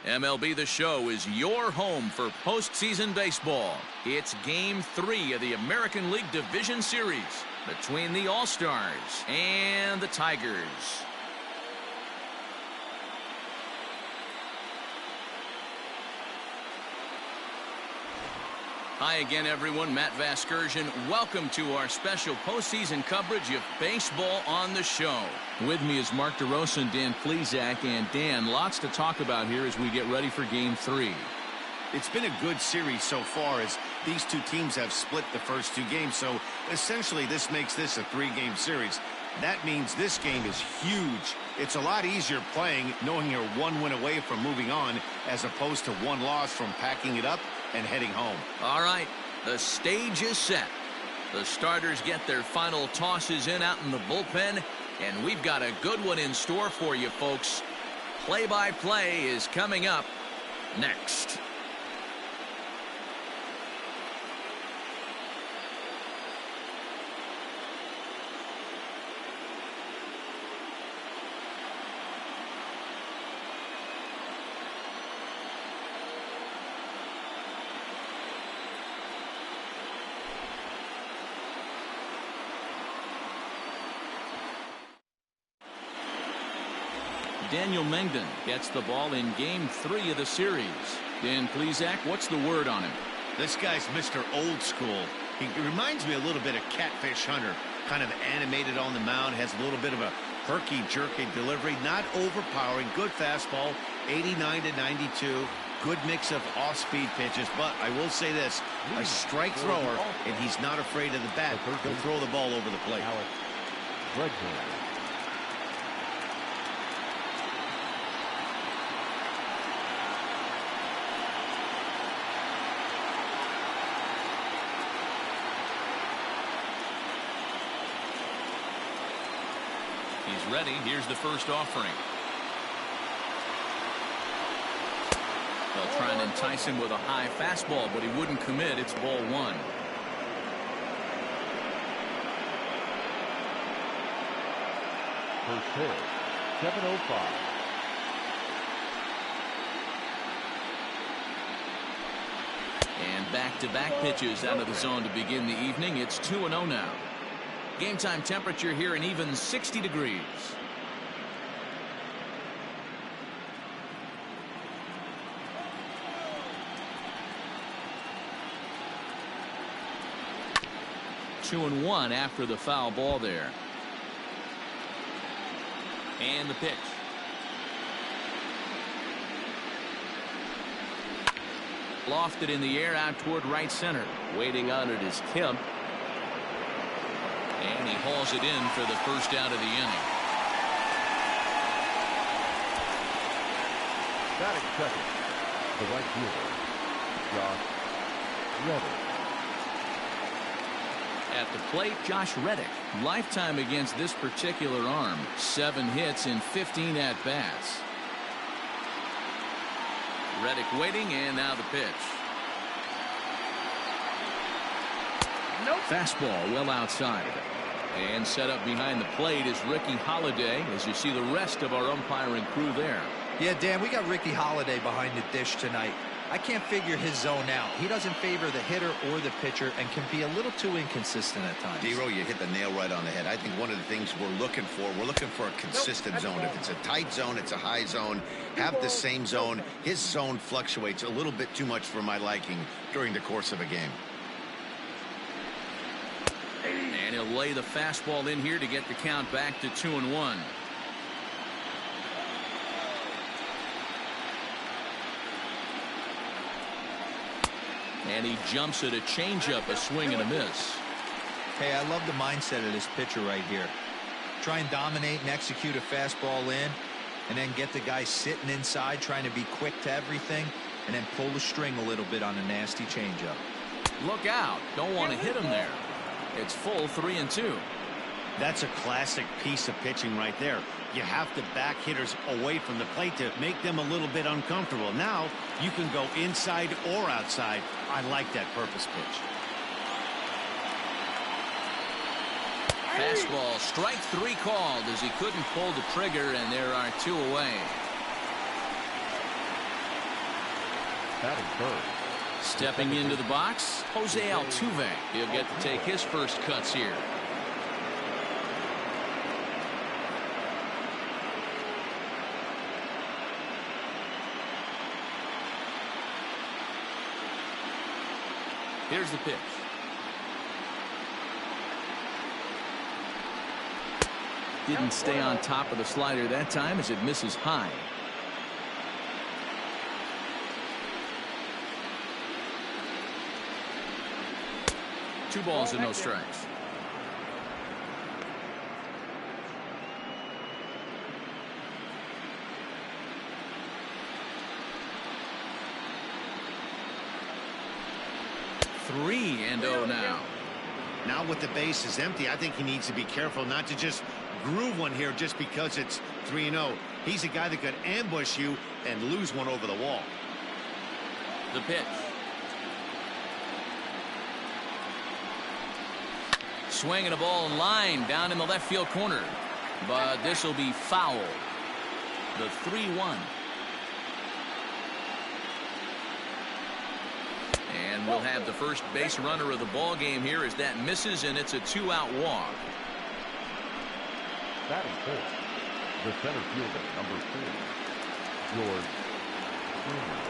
MLB The Show is your home for postseason baseball. It's Game 3 of the American League Division Series between the All-Stars and the Tigers. Hi again, everyone. Matt Vasgersian. Welcome to our special postseason coverage of Baseball on the Show. With me is Mark DeRosa and Dan Plesac. And Dan, lots to talk about here as we get ready for Game 3. It's been a good series so far as these two teams have split the first two games. So essentially this makes this a three-game series. That means this game is huge. It's a lot easier playing knowing you're one win away from moving on as opposed to one loss from packing it up and heading home. All right, the stage is set. The starters get their final tosses in out in the bullpen, and we've got a good one in store for you, folks. Play-by-play is coming up next. Daniel Mengden gets the ball in Game 3 of the series. Dan Plesac, what's the word on him? This guy's Mr. Old School. He reminds me a little bit of Catfish Hunter. Kind of animated on the mound, has a little bit of a herky-jerky delivery. Not overpowering, good fastball, 89 to 92. Good mix of off-speed pitches, but I will say this, a strike thrower, and he's not afraid of the bat. He'll throw the ball over the plate. He's ready. Here's the first offering. They'll try and entice him with a high fastball, but he wouldn't commit. It's ball one. First pitch, 7:05. And back-to-back pitches out of the zone to begin the evening. It's 2-0 now. Game time temperature here an even 60 degrees. Two and one after the foul ball there. And the pitch. Lofted in the air out toward right center. Waiting on it is Kemp. And he hauls it in for the first out of the inning. Batting second, the right fielder, Josh Reddick. At the plate, Josh Reddick. Lifetime against this particular arm. 7 hits in 15 at-bats. Reddick waiting, and now the pitch. Nope. Fastball well outside. And set up behind the plate is Ricky Holiday, as you see the rest of our umpiring crew there. Yeah, Dan, we got Ricky Holiday behind the dish tonight. I can't figure his zone out. He doesn't favor the hitter or the pitcher and can be a little too inconsistent at times. D-Row, you hit the nail right on the head. I think one of the things we're looking for a consistent zone. If it's a tight zone, it's a high zone. Have the same zone. His zone fluctuates a little bit too much for my liking during the course of a game. And he'll lay the fastball in here to get the count back to 2-1. And he jumps at a changeup, a swing and a miss. Hey, I love the mindset of this pitcher right here. Try and dominate and execute a fastball in, and then get the guy sitting inside trying to be quick to everything, and then pull the string a little bit on a nasty changeup. Look out. Don't want to hit him there. It's full 3-2. That's a classic piece of pitching right there. You have to back hitters away from the plate to make them a little bit uncomfortable. Now you can go inside or outside. I like that purpose pitch. Fastball, strike 3 called as he couldn't pull the trigger, and there are 2 away. Batting third. Stepping into the box, Jose Altuve. He'll get to take his first cuts here. Here's the pitch. Didn't stay on top of the slider that time as it misses high. Two balls and no strikes. Three and oh now. Now with the base is empty, I think he needs to be careful not to just groove one here just because it's 3-0. He's a guy that could ambush you and lose one over the wall. The pitch. Swinging a ball in line down in the left field corner. But this will be foul. The 3-1. And we'll have the first base runner of the ball game here as that misses, and it's a 2-out walk. Batting fourth. The center fielder, number 4, George Springer.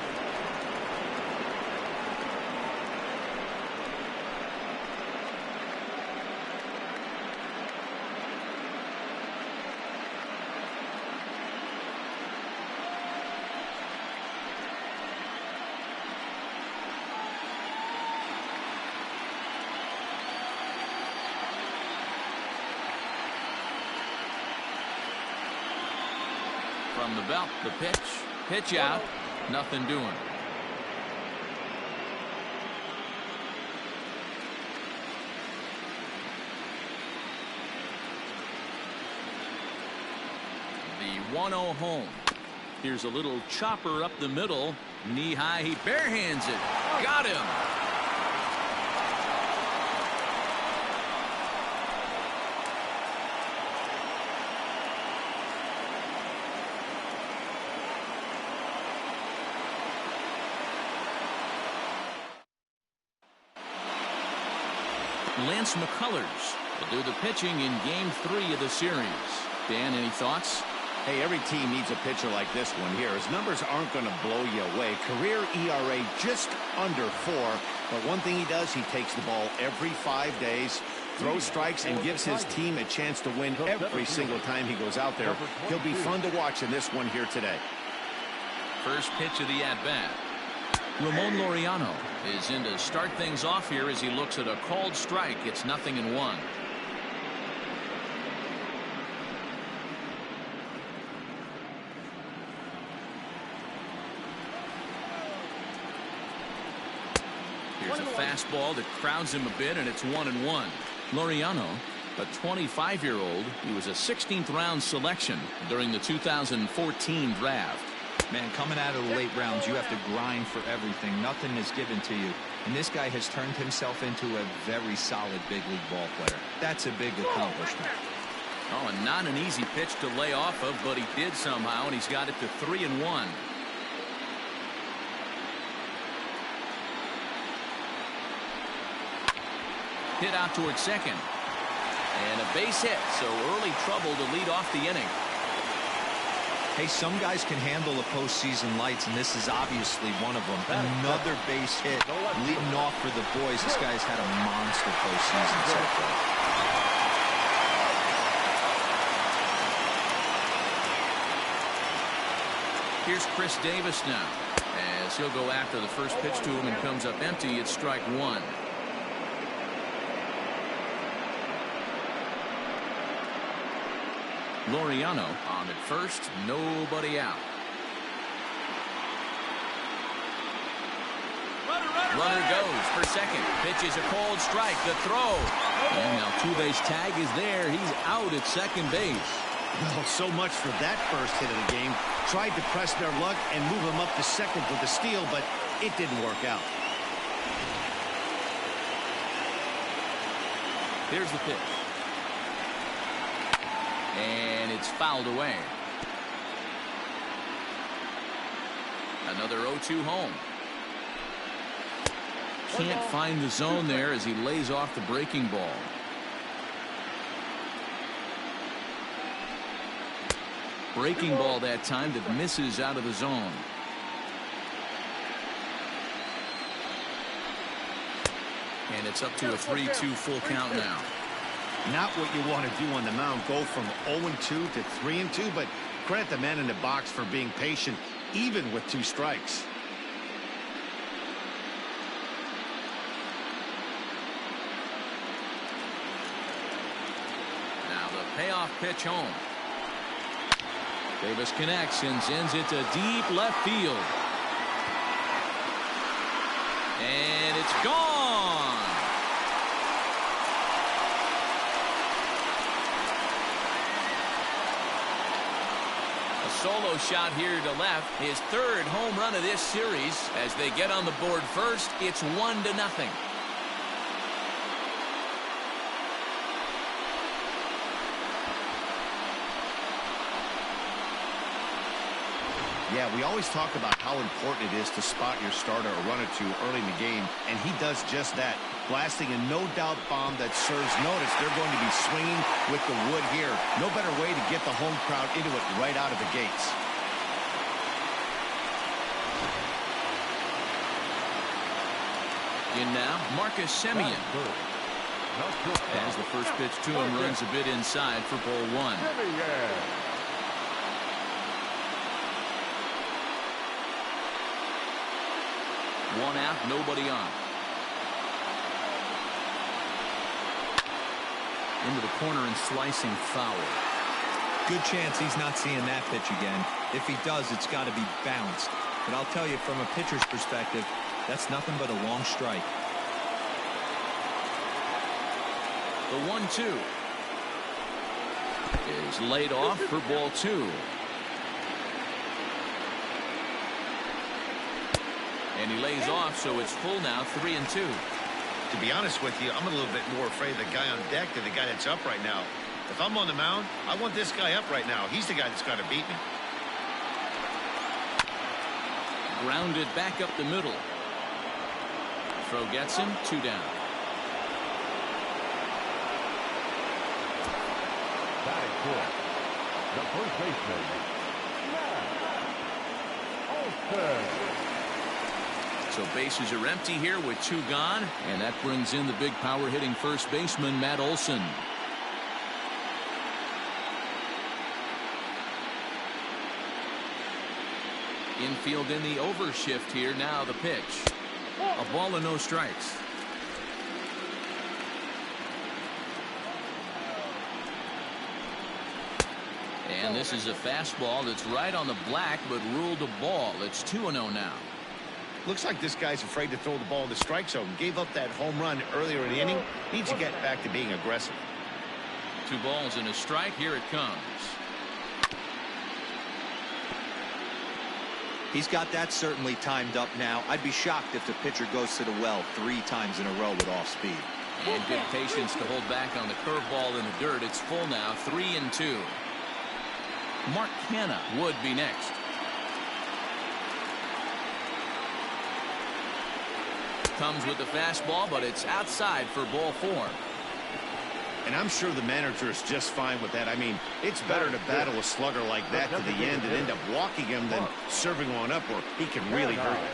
From the belt, the pitch out, nothing doing. The 1-0 home. Here's a little chopper up the middle, knee high, he barehands it, got him. Lance McCullers will do the pitching in Game 3 of the series. Dan, any thoughts? Hey, every team needs a pitcher like this one here. His numbers aren't going to blow you away. Career ERA just under 4. But one thing he does, he takes the ball every 5 days, throws strikes, and gives his team a chance to win every single time he goes out there. He'll be fun to watch in this one here today. First pitch of the at-bat. Ramon Laureano is in to start things off here as he looks at a called strike. It's 0-1. Here's a fastball that crowds him a bit, and it's 1-1. Laureano, a 25-year-old, he was a 16th round selection during the 2014 draft. Man, coming out of the late rounds, you have to grind for everything. Nothing is given to you. And this guy has turned himself into a very solid big league ball player. That's a big accomplishment. Oh, and not an easy pitch to lay off of, but he did somehow, and he's got it to 3-1. Hit out towards second. And a base hit, so early trouble to lead off the inning. Hey, some guys can handle the postseason lights, and this is obviously one of them. Another base hit leading off for the boys. This guy's had a monster postseason so far. Here's Chris Davis now, as he'll go after the first pitch to him and comes up empty. It's strike one. Laureano on at first, nobody out. Runner goes for second. Pitch is a cold strike. The throw. And Altuve's tag is there. He's out at second base. Well, so much for that first hit of the game. Tried to press their luck and move him up to second for the steal, but it didn't work out. Here's the pitch. And it's fouled away. Another 0-2 home. can't find the zone there as he lays off the breaking ball. Breaking ball that time that misses out of the zone. And it's up to a 3-2 full count now. Not what you want to do on the mound, go from 0-2 to 3-2, but credit the man in the box for being patient, even with 2 strikes. Now the payoff pitch home. Davis connects and sends it to deep left field. And it's gone. A solo shot here to left. His 3rd home run of this series. As they get on the board first, it's 1-0. Yeah, we always talk about how important it is to spot your starter or run or 2 early in the game, and he does just that, blasting a no-doubt bomb that serves notice. They're going to be swinging with the wood here. No better way to get the home crowd into it right out of the gates. In now, Marcus Semien. As the first pitch to him runs a bit inside for ball 1. One out, nobody on. Into the corner and slicing foul. Good chance he's not seeing that pitch again. If he does, it's got to be bounced. But I'll tell you, from a pitcher's perspective, that's nothing but a long strike. The 1-2 is laid off for ball 2. And he lays off, so it's full now, 3-2. To be honest with you, I'm a little bit more afraid of the guy on deck than the guy that's up right now. If I'm on the mound, I want this guy up right now. He's the guy that's got to beat me. Grounded back up the middle. Throw gets him, 2 down. Batting fourth, the first baseman, Olsen. So bases are empty here with 2 gone, and that brings in the big power hitting first baseman Matt Olson. Infield in the overshift here. Now the pitch. A ball and no strikes. And this is a fastball that's right on the black, but ruled a ball. It's 2-0 now. Looks like this guy's afraid to throw the ball in the strike zone. Gave up that home run earlier in the inning. Needs to get back to being aggressive. 2 balls and a strike. Here it comes. He's got that certainly timed up now. I'd be shocked if the pitcher goes to the well 3 times in a row with off speed. And good patience to hold back on the curveball in the dirt. It's full now, 3-2. Mark Hanna would be next. Comes with the fastball, but it's outside for ball 4. And I'm sure the manager is just fine with that. I mean, it's better to battle a slugger like that to the end and end up walking him than serving one up where he can really hurt you.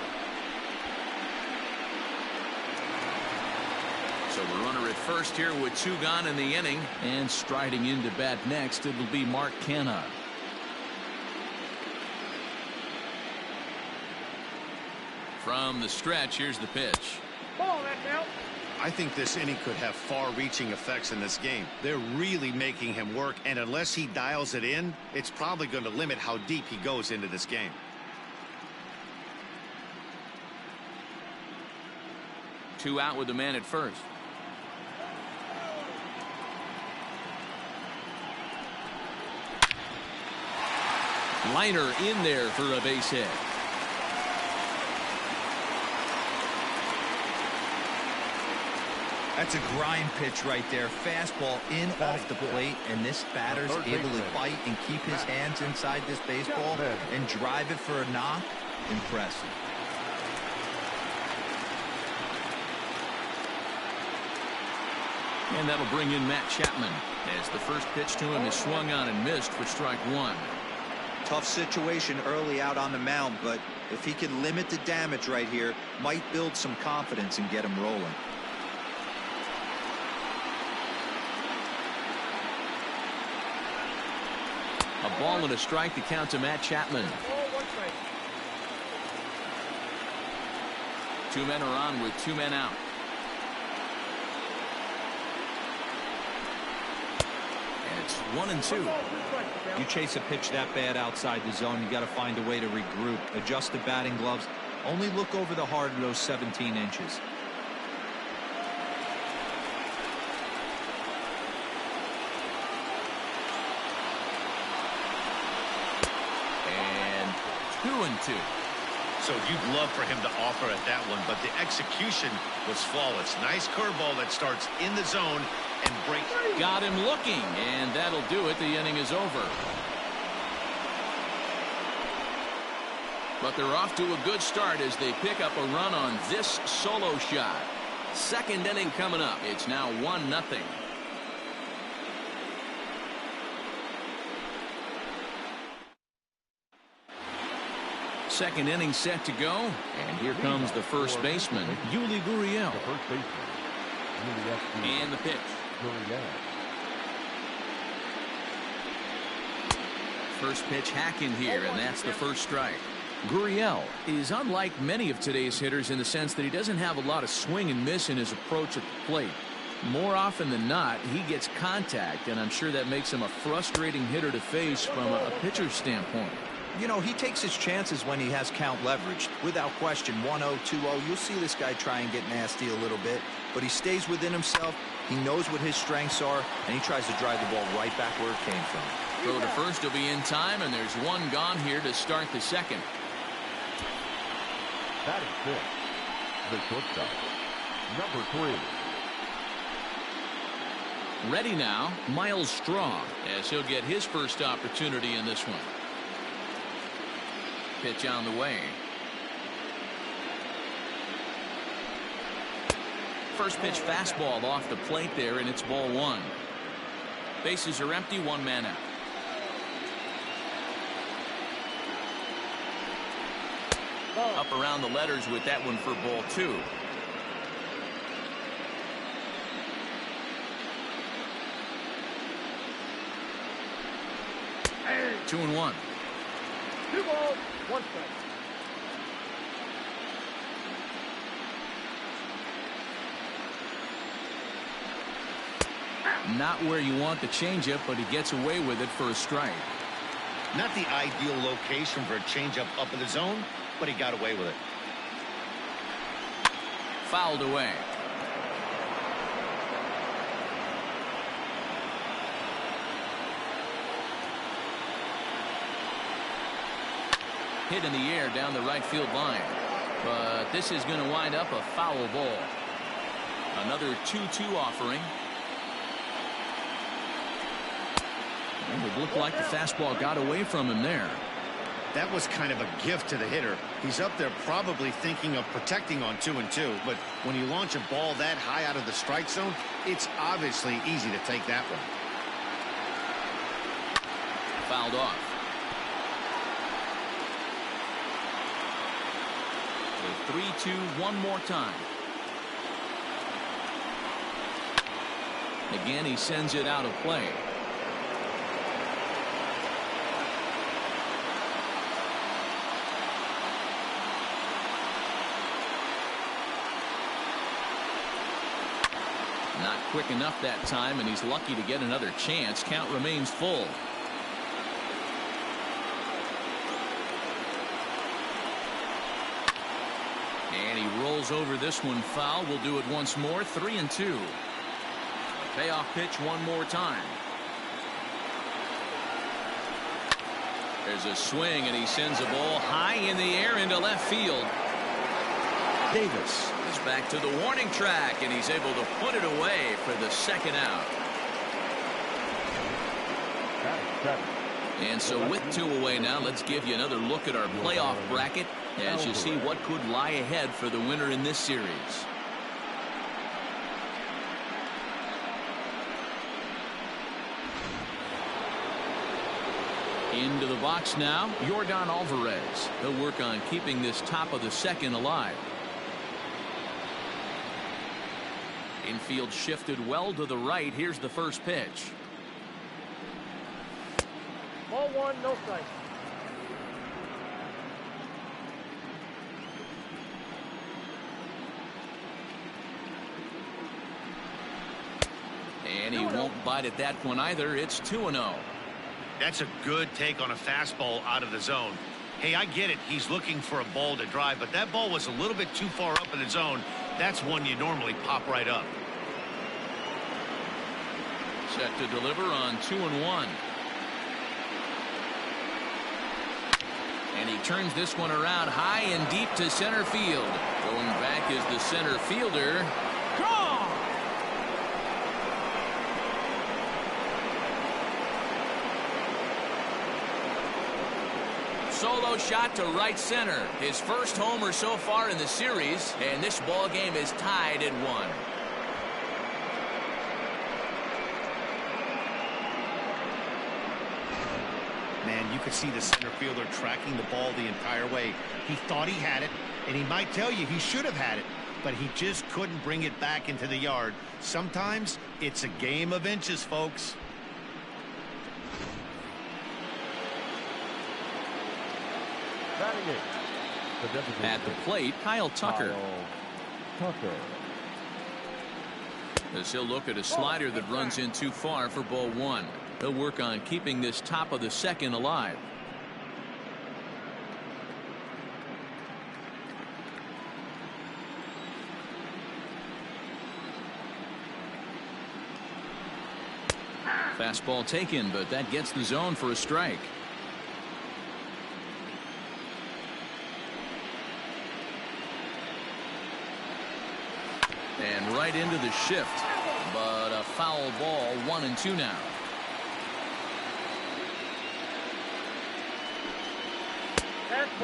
So the runner at first here with 2 gone in the inning, and striding into bat next, it'll be Mark Hanna. From the stretch, here's the pitch. I think this inning could have far-reaching effects in this game. They're really making him work, and unless he dials it in, it's probably going to limit how deep he goes into this game. Two out with the man at first. Liner in there for a base hit. That's a grind pitch right there. Fastball in off the plate, and this batter's able to bite and keep his hands inside this baseball and drive it for a knock. Impressive. And that'll bring in Matt Chapman, as the first pitch to him is swung on and missed for strike one. Tough situation early out on the mound, but if he can limit the damage right here, might build some confidence and get him rolling. A ball and a strike to count to Matt Chapman. 2 men are on with 2 men out. And it's 1-2. You chase a pitch that bad outside the zone, you got to find a way to regroup, adjust the batting gloves, only look over the heart of those 17 inches. And 2-2. So you'd love for him to offer at that one, but the execution was flawless. Nice curveball that starts in the zone and breaks. Got him looking, and that'll do it. The inning is over. But they're off to a good start as they pick up a run on this solo shot. Second inning coming up. It's now 1-0. Second inning set to go, and here comes the first baseman, Yuli Gurriel. The first baseman, And the pitch. First pitch hacking here, and that's the first strike. Gurriel is unlike many of today's hitters in the sense that he doesn't have a lot of swing and miss in his approach at the plate. More often than not, he gets contact, and I'm sure that makes him a frustrating hitter to face from a pitcher's standpoint. You know, he takes his chances when he has count leveraged. Without question, 1-0, 2-0, you'll see this guy try and get nasty a little bit, but he stays within himself. He knows what his strengths are, and he tries to drive the ball right back where it came from. Throw to first will be in time, and there's one gone here to start the second. That is fifth. The shortstop, number 3. Ready now, Miles Straw, as he'll get his first opportunity in this one. Pitch on the way. First pitch fastball off the plate there, and it's ball one. Bases are empty, 1 man out. Up around the letters with that one for ball 2. Hey. 2-1. 2 balls, 1 strike. Not where you want the changeup, but he gets away with it for a strike. Not the ideal location for a changeup up in the zone, but he got away with it. Fouled away. Hit in the air down the right field line. But this is going to wind up a foul ball. Another 2-2 offering. And it looked like the fastball got away from him there. That was kind of a gift to the hitter. He's up there probably thinking of protecting on 2-2, but when you launch a ball that high out of the strike zone, it's obviously easy to take that one. Fouled off. The 3-2 one more time. Again, he sends it out of play. Not quick enough that time, and he's lucky to get another chance. Count remains full. And he rolls over this one foul. We'll do it once more. 3-2. Payoff pitch one more time. There's a swing, and he sends a ball high in the air into left field. Davis is back to the warning track, and he's able to put it away for the second out. And so with 2 away now, let's give you another look at our playoff bracket as you see what could lie ahead for the winner in this series. Into the box now, Yordan Alvarez. He'll work on keeping this top of the second alive. Infield shifted well to the right. Here's the first pitch. Ball one, no strike. And he won't bite at that one either. It's 2-0. That's a good take on a fastball out of the zone. Hey, I get it. He's looking for a ball to drive, but that ball was a little bit too far up in the zone. That's one you normally pop right up. Set to deliver on 2-1. And he turns this one around high and deep to center field. Going back is the center fielder. Gone! Solo shot to right center. His first homer so far in the series, and this ball game is tied at 1. Man, you could see the center fielder tracking the ball the entire way. He thought he had it, and he might tell you he should have had it, but he just couldn't bring it back into the yard. Sometimes it's a game of inches, folks. At the plate, Kyle Tucker. As he'll look at a slider that runs in too far for ball 1. He'll work on keeping this top of the second alive. Fastball taken, but that gets the zone for a strike. And right into the shift, but a foul ball. 1-2 now.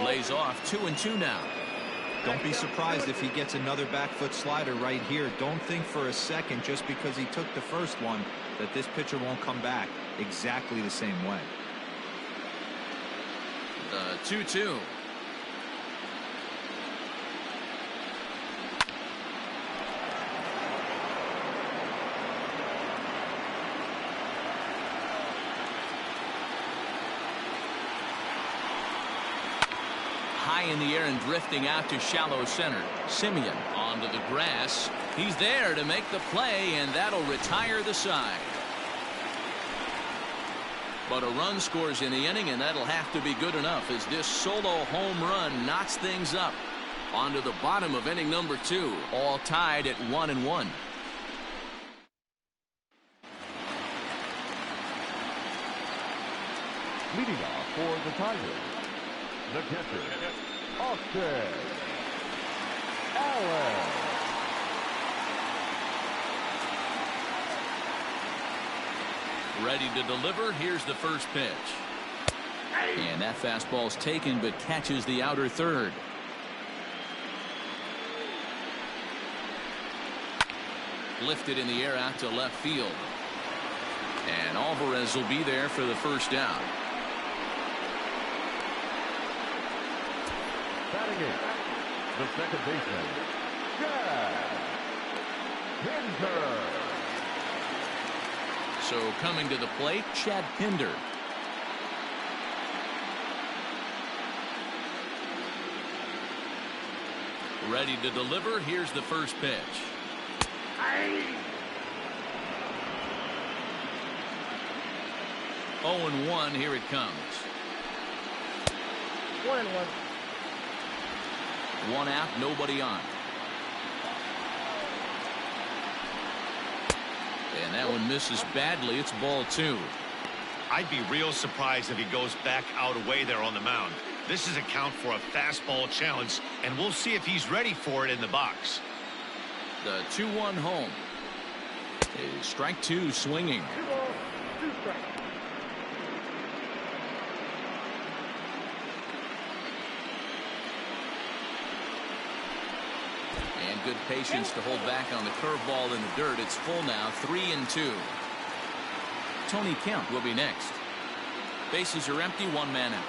Lays off. 2-2 now. Don't be surprised if he gets another back foot slider right here. Don't think for a second, just because he took the first one, that this pitcher won't come back exactly the same way. The 2-2. High in the air and drifting out to shallow center. Simeon onto the grass. He's there to make the play, and that'll retire the side. But a run scores in the inning, and that'll have to be good enough as this solo home run knocks things up. On to the bottom of inning number 2. All tied at 1-1. Leading off for the Tigers, the catcher, Austin Allen. Ready to deliver. Here's the first pitch. And that fastball's taken, but catches the outer third. Lifted in the air out to left field. And Alvarez will be there for the first down. Batting it, the second baseman, Chad Pinder. So coming to the plate, Chad Pinder. Ready to deliver. Here's the first pitch. 0-1. Here it comes. 1-1. One out, nobody on. And that one misses badly. It's ball 2. I'd be real surprised if he goes back out away there on the mound. This is a count for a fastball challenge, and we'll see if he's ready for it in the box. The 2-1 home. Is strike 2 swinging. 2 balls, 2 strikes. And good patience to hold back on the curveball in the dirt. It's full now, 3-2. Tony Kemp will be next. Bases are empty, one man out.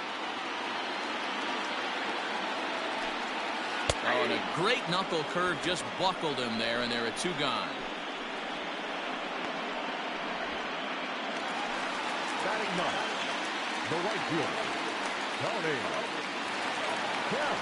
Oh, and a great knuckle curve just buckled him there, and there are two gone. Batting ninth, the right fielder, Tony. Yeah.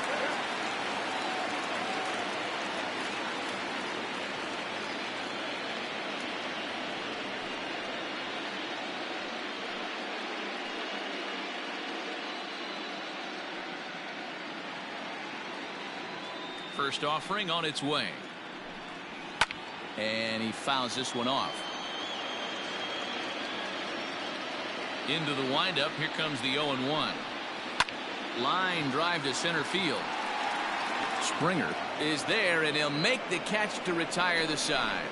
First offering on its way. And he fouls this one off. Into the windup. Here comes the 0-1. Line drive to center field. Springer is there, and he'll make the catch to retire the side.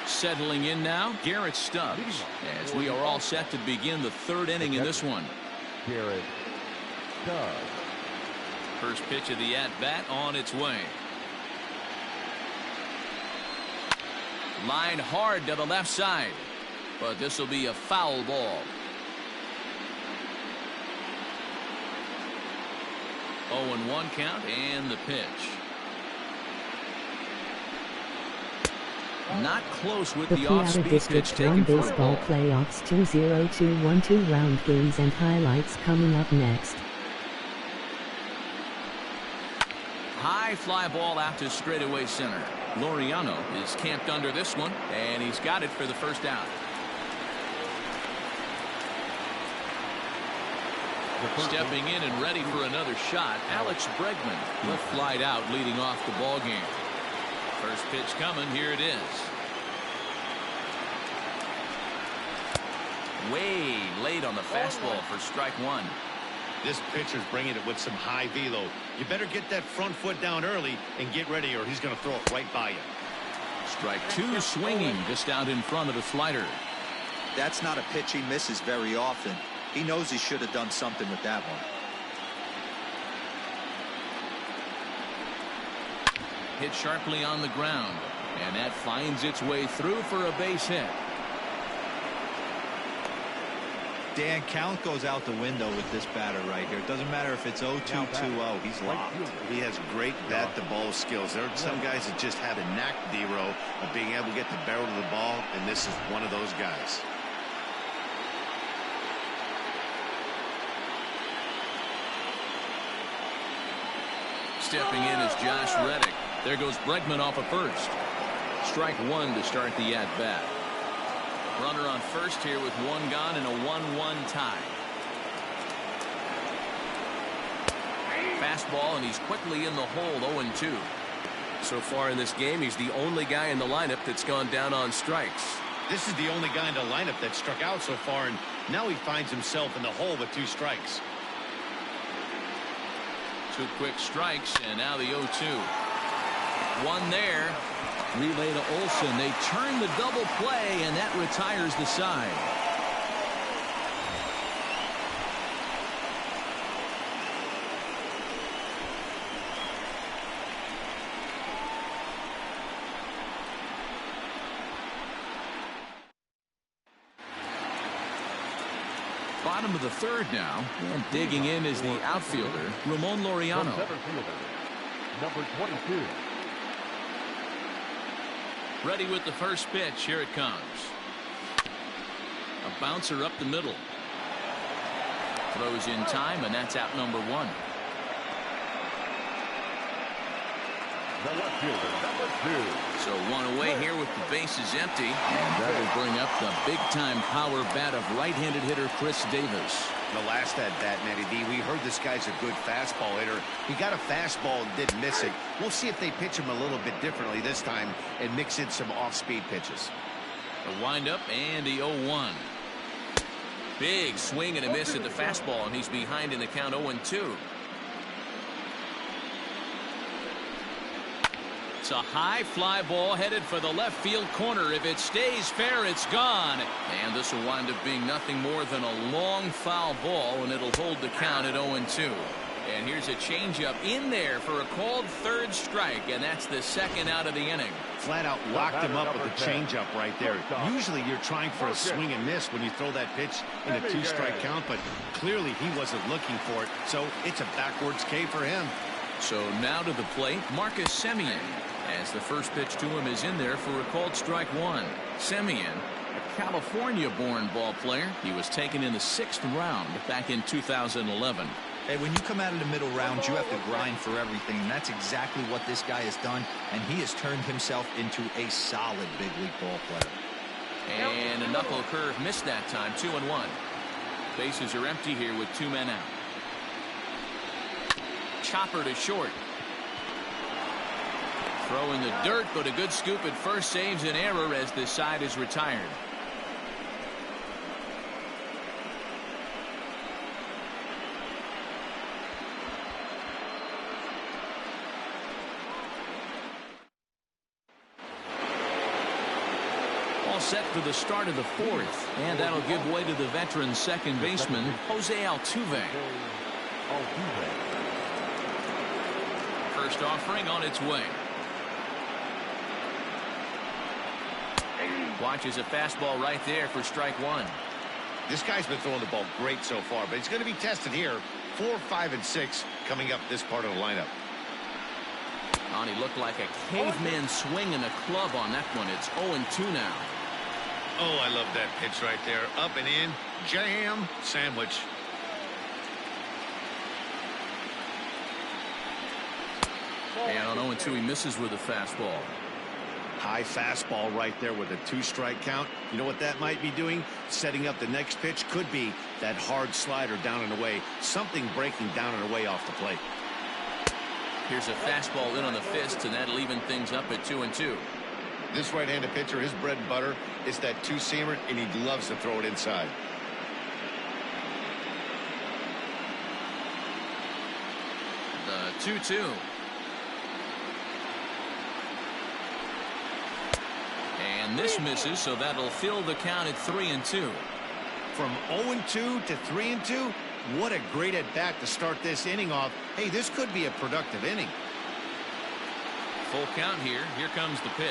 Settling in now, Garrett Stubbs, as we are all set to begin the third inning in this one. Garrett Stubbs. First pitch of the at-bat on its way. Line hard to the left side, but this will be a foul ball. 0-1 count and the pitch. Not close with the off-speed pitch taken for a ball. Baseball Playoffs 20212 round games and highlights coming up next. High fly ball out to straightaway center. Laureano is camped under this one, and he's got it for the first out. Stepping in and ready for another shot, Alex Bregman. Left flied out leading off the ball game. First pitch coming. Here it is. Way late on the fastball for strike one. This pitcher's bringing it with some high velo. You better get that front foot down early and get ready, or he's going to throw it right by you. Strike two, swinging just out in front of the slider. That's not a pitch he misses very often. He knows he should have done something with that one. Hit sharply on the ground, and that finds its way through for a base hit. Dan, count goes out the window with this batter right here. It doesn't matter if it's 0-2-2-0. He's locked. He has great bat-to-ball skills. There are some guys that just have a knack, D-Row, of being able to get the barrel of the ball, and this is one of those guys. Stepping in is Josh Reddick. There goes Bregman off of first. Strike one to start the at-bat. Runner on first here with one gone and a 1-1 tie. Fastball, and he's quickly in the hole. 0-2. So far in this game, he's the only guy in the lineup that's gone down on strikes. This is the only guy in the lineup that struck out so far, and now he finds himself in the hole with two strikes. Two quick strikes, and now the 0-2. One there. Relay to Olsen. They turn the double play, and that retires the side. Bottom of the third now, and digging in is the outfielder, Ramon Laureano. Center fielder, number 22. Ready with the first pitch. Here it comes. A bouncer up the middle. Throws in time, and that's out number one. The left fielder, number 2. So one away here with the bases empty. And that'll bring up the big-time power bat of right-handed hitter Chris Davis. The last at-bat, Matty D, we heard this guy's a good fastball hitter. He got a fastball and didn't miss it. We'll see if they pitch him a little bit differently this time and mix in some off-speed pitches. The windup and the 0-1. Big swing and a miss at the fastball, and he's behind in the count 0-2. It's a high fly ball headed for the left field corner. If it stays fair, it's gone. And this will wind up being nothing more than a long foul ball, and it'll hold the count at 0-2. And here's a changeup in there for a called third strike, and that's the second out of the inning. Flat out locked him up with a changeup right there. Usually you're trying for a swing and miss when you throw that pitch in a 2-strike count, but clearly he wasn't looking for it, so it's a backwards K for him. So now to the plate, Marcus Semien, as the first pitch to him is in there for a called strike one. Semien, a California-born ball player. He was taken in the 6th round back in 2011. Hey, when you come out of the middle rounds, you have to grind for everything, and that's exactly what this guy has done, and he has turned himself into a solid big league ball player. And a knuckle curve missed that time, 2-1. Bases are empty here with 2 men out. Chopper to short. Throw in the dirt, but a good scoop at first saves an error as this side is retired. All set for the start of the 4th, and that'll give way to the veteran second baseman, Jose Altuve. First offering on its way. Watches a fastball right there for strike one. This guy's been throwing the ball great so far, but he's going to be tested here. 4, 5, and 6 coming up this part of the lineup. And he looked like a caveman swinging a club on that one. It's 0-2 now. Oh, I love that pitch right there. Up and in. Jam sandwich. And on 0-2 he misses with a fastball. High fastball right there with a 2-strike count. You know what that might be doing? Setting up the next pitch. Could be that hard slider down and away. Something breaking down and away off the plate. Here's a fastball in on the fist, and that'll even things up at 2-2. This right-handed pitcher, his bread and butter is that 2-seamer, and he loves to throw it inside. The 2-2. And this misses, so that'll fill the count at 3-2. From 0-2 to 3-2, what a great at-bat to start this inning off. Hey, this could be a productive inning. Full count here. Here comes the pitch.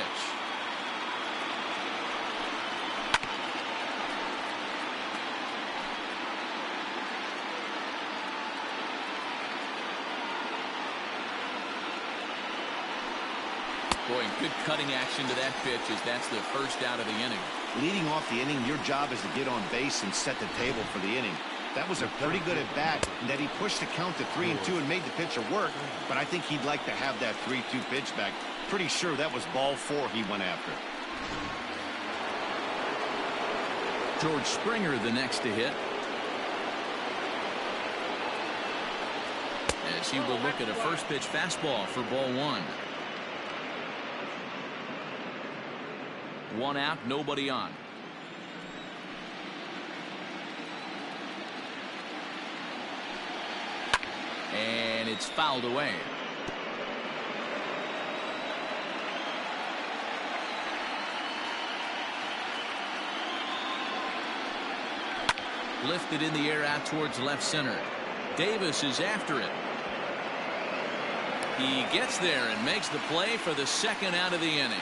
Boy, good cutting action to that pitch as that's the first out of the inning. Leading off the inning, your job is to get on base and set the table for the inning. That was a pretty good at bat, and that he pushed the count to 3-2 and made the pitcher work, but I think he'd like to have that 3-2 pitch back. Pretty sure that was ball 4 he went after. George Springer the next to hit. As he will look at a first pitch fastball for ball 1. 1 out, nobody on. And it's fouled away. Lifted in the air out towards left center. Davis is after it. He gets there and makes the play for the second out of the inning.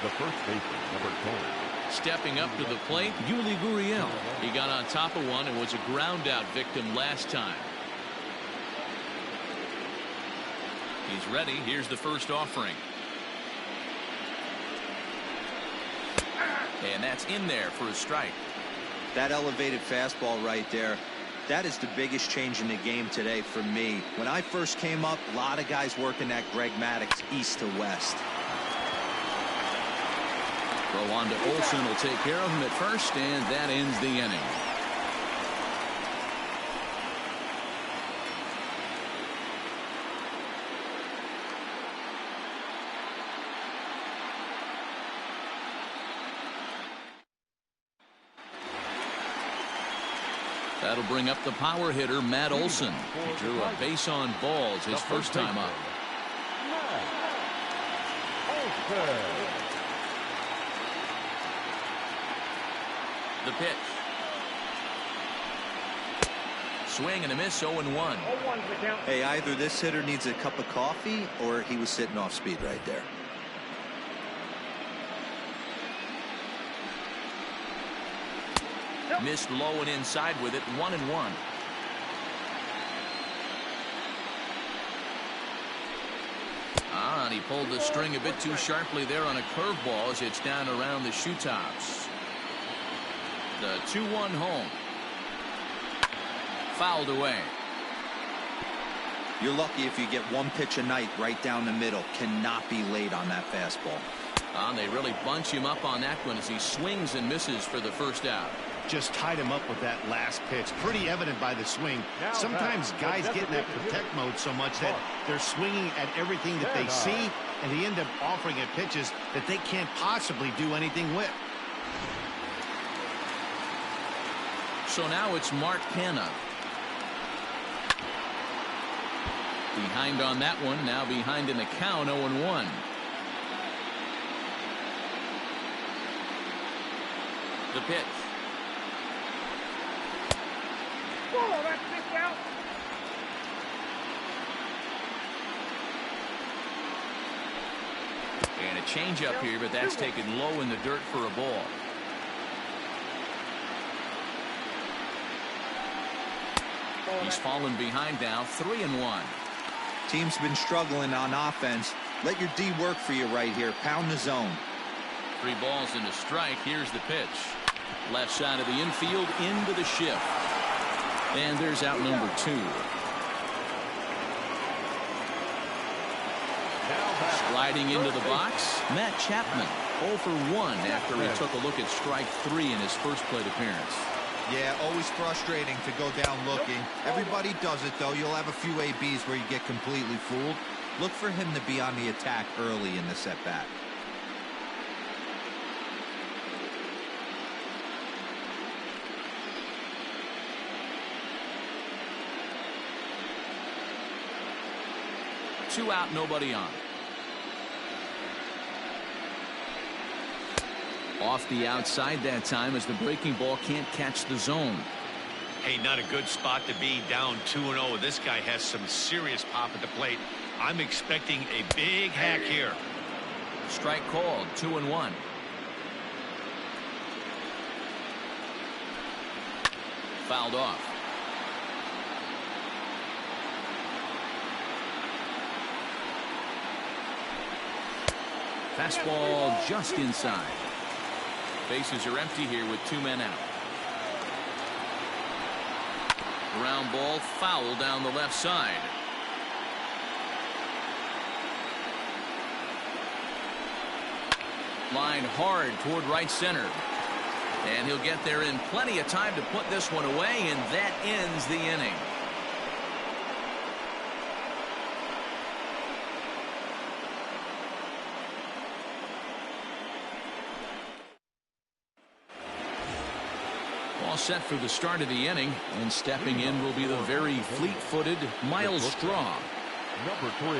The first baseman, number 10. Stepping up to the plate, Yuli Gurriel. He got on top of one and was a ground out victim last time. He's ready. Here's the first offering. And that's in there for a strike. That elevated fastball right there, that is the biggest change in the game today for me. When I first came up, a lot of guys working that Greg Maddux east to west. Throw on to Olsen will take care of him at first, and that ends the inning. That'll bring up the power hitter, Matt Olsen. He drew a base on balls his first time up. The pitch. Swing and a miss, 0-1. 0-1 the count. Hey, either this hitter needs a cup of coffee or he was sitting off speed right there. Missed low and inside with it, 1-1. And he pulled the string a bit too sharply there on a curveball as it's down around the shoe tops. The 2-1 home. Fouled away. You're lucky if you get one pitch a night right down the middle. Cannot be late on that fastball. And they really bunch him up on that one as he swings and misses for the first out. Just tied him up with that last pitch. Pretty evident by the swing. Sometimes guys get in that protect mode so much that they're swinging at everything that they see, and they end up offering at pitches that they can't possibly do anything with. So now it's Mark Piaa. Behind on that one, now behind in the count, 0-1. The pitch. Whoa, that's pitch out. And a changeup here, but that's taken low in the dirt for a ball. He's fallen behind now, 3-1. Team's been struggling on offense. Let your D work for you right here. Pound the zone. 3 balls and a strike. Here's the pitch. Left side of the infield into the shift. And there's out number 2. Sliding into the box, Matt Chapman, 0 for 1 after he took a look at strike 3 in his first plate appearance. Yeah, always frustrating to go down looking. Everybody does it, though. You'll have a few ABs where you get completely fooled. Look for him to be on the attack early in the set-bat. Two out, nobody on. Off the outside that time as the breaking ball can't catch the zone. Hey, not a good spot to be, down 2-0. This guy has some serious pop at the plate. I'm expecting a big hack here. Strike called, 2-1. Fouled off. Fastball just inside. Bases are empty here with 2 men out. Ground ball foul down the left side. Line hard toward right center. And he'll get there in plenty of time to put this one away, and that ends the inning. All set for the start of the inning, and stepping in will be the very fleet-footed Miles Straw. Number 3.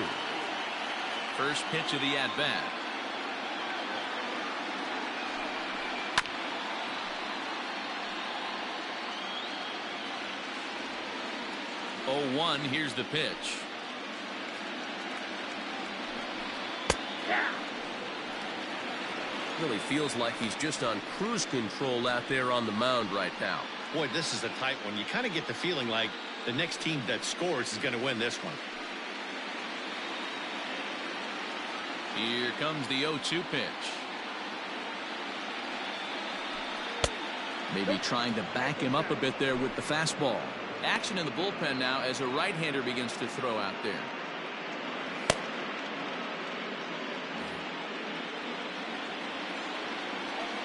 First pitch of the at-bat. Oh, 1, here's the pitch. Really feels like he's just on cruise control out there on the mound right now. Boy, this is a tight one. You kind of get the feeling like the next team that scores is going to win this one. Here comes the 0-2 pitch. Maybe trying to back him up a bit there with the fastball. Action in the bullpen now as a right-hander begins to throw out there.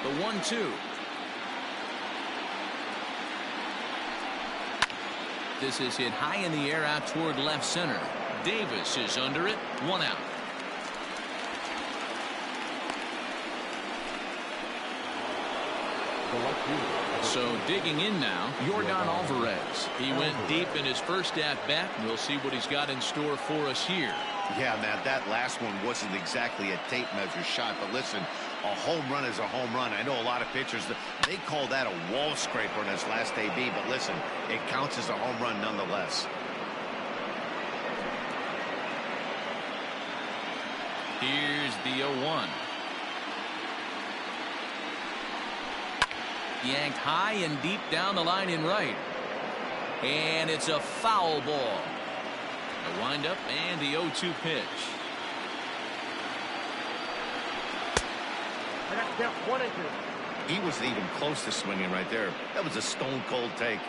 The 1-2. This is hit high in the air out toward left center. Davis is under it. 1 out. So digging in now, Yordan Alvarez. He went deep in his first at bat. We'll see what he's got in store for us here. Yeah, Matt, that last one wasn't exactly a tape measure shot, but listen, a home run is a home run. I know a lot of pitchers, they call that a wall scraper in his last AB, but listen, it counts as a home run nonetheless. Here's the 0-1. Yanked high and deep down the line in right. And it's a foul ball. A windup and the 0-2 pitch. And that's count 1-2. He wasn't even close to swinging right there. That was a stone cold take.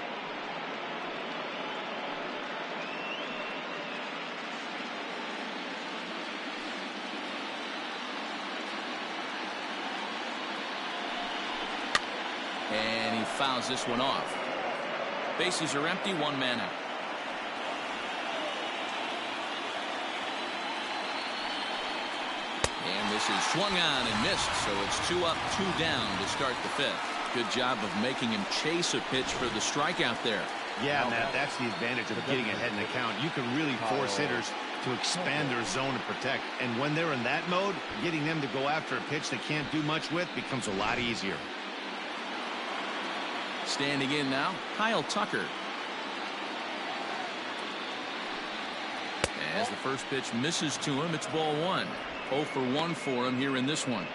And he fouls this one off. Bases are empty, one man out. And this is swung on and missed, so it's 2 up, 2 down to start the 5th. Good job of making him chase a pitch for the strikeout there. Yeah, Matt, that's the advantage of getting ahead in the count. You can really force hitters to expand their zone and protect. And when they're in that mode, getting them to go after a pitch they can't do much with becomes a lot easier. Standing in now, Kyle Tucker. As the first pitch misses to him, it's ball 1. 0 for 1 for him here in this one.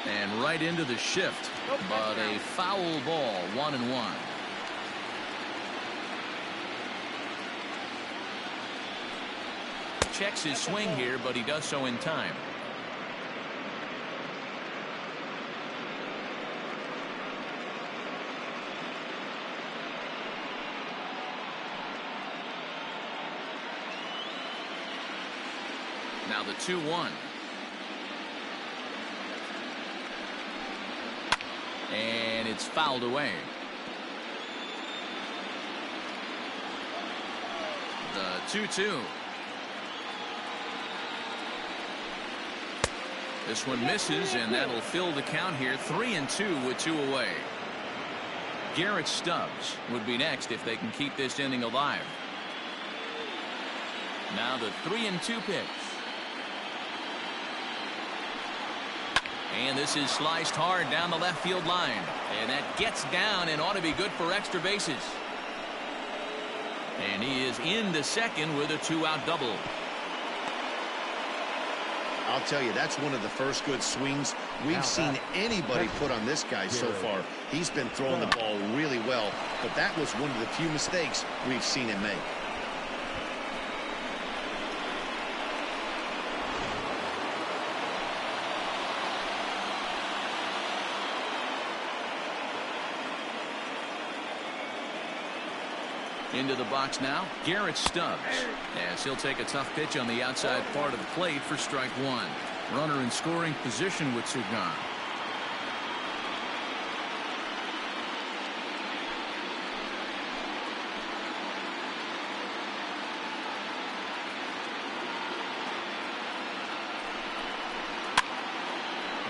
And right into the shift, but a foul ball, 1-1. Checks his swing here, but he does so in time. Now the 2-1. And it's fouled away. The 2-2. This one misses, and that'll fill the count here. 3-2 with 2 away. Garrett Stubbs would be next if they can keep this inning alive. Now the 3-2 pitch. And this is sliced hard down the left field line. And that gets down and ought to be good for extra bases. And he is into second with a 2-out double. I'll tell you, that's one of the first good swings we've seen anybody put on this guy so far. He's been throwing the ball really well, but that was one of the few mistakes we've seen him make. Into the box now, Garrett Stubbs. As he'll take a tough pitch on the outside part of the plate for strike 1. Runner in scoring position with Sugan.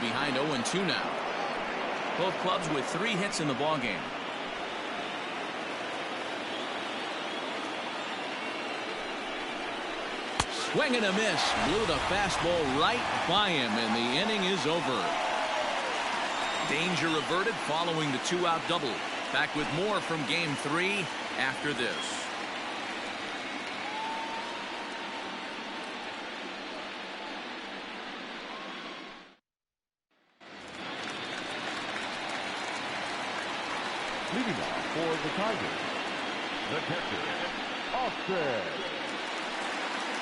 Behind 0-2 now. Both clubs with 3 hits in the ballgame. Swing and a miss. Blew the fastball right by him, and the inning is over. Danger averted following the 2-out double. Back with more from Game 3 after this. Leading off for the Tigers, the catcher, Austin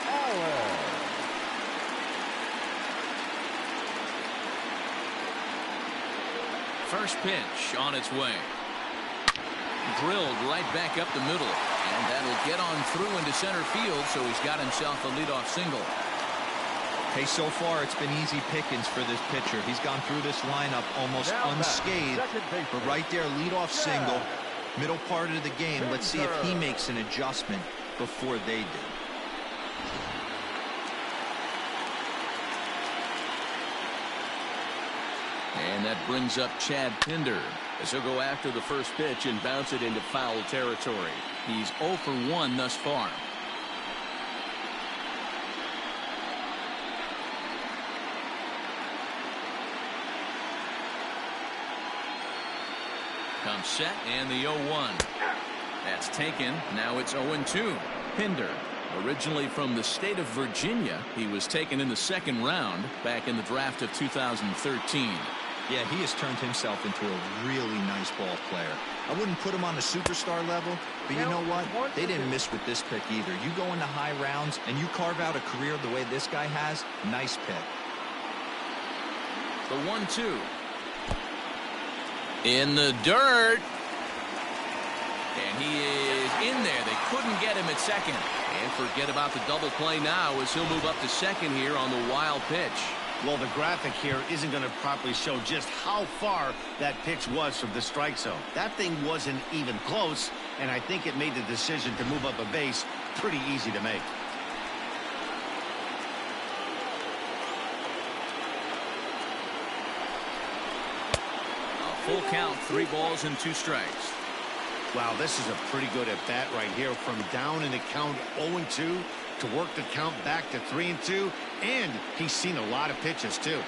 Allen. First pitch on its way. Drilled right back up the middle. And that'll get on through into center field, so he's got himself a leadoff single. Hey, so far it's been easy pickings for this pitcher. He's gone through this lineup almost unscathed. But right there, leadoff single, middle part of the game. Let's see if he makes an adjustment before they do. And that brings up Chad Pinder, as he'll go after the first pitch and bounce it into foul territory. He's 0 for 1 thus far. Comes set and the 0-1. That's taken. Now it's 0-2. Pinder, originally from the state of Virginia, he was taken in the second round back in the draft of 2013. Yeah, he has turned himself into a really nice ball player. I wouldn't put him on the superstar level, but you know what? They didn't miss with this pick either. You go into high rounds and you carve out a career the way this guy has, nice pick. The 1-2. In the dirt. And he is in there. They couldn't get him at second. And forget about the double play now as he'll move up to second here on the wild pitch. Well, the graphic here isn't going to properly show just how far that pitch was from the strike zone. That thing wasn't even close, and I think it made the decision to move up a base pretty easy to make. Full count, 3 balls and 2 strikes. Wow, this is a pretty good at bat right here, from down in the count 0-2 to work the count back to 3-2, and he's seen a lot of pitches too.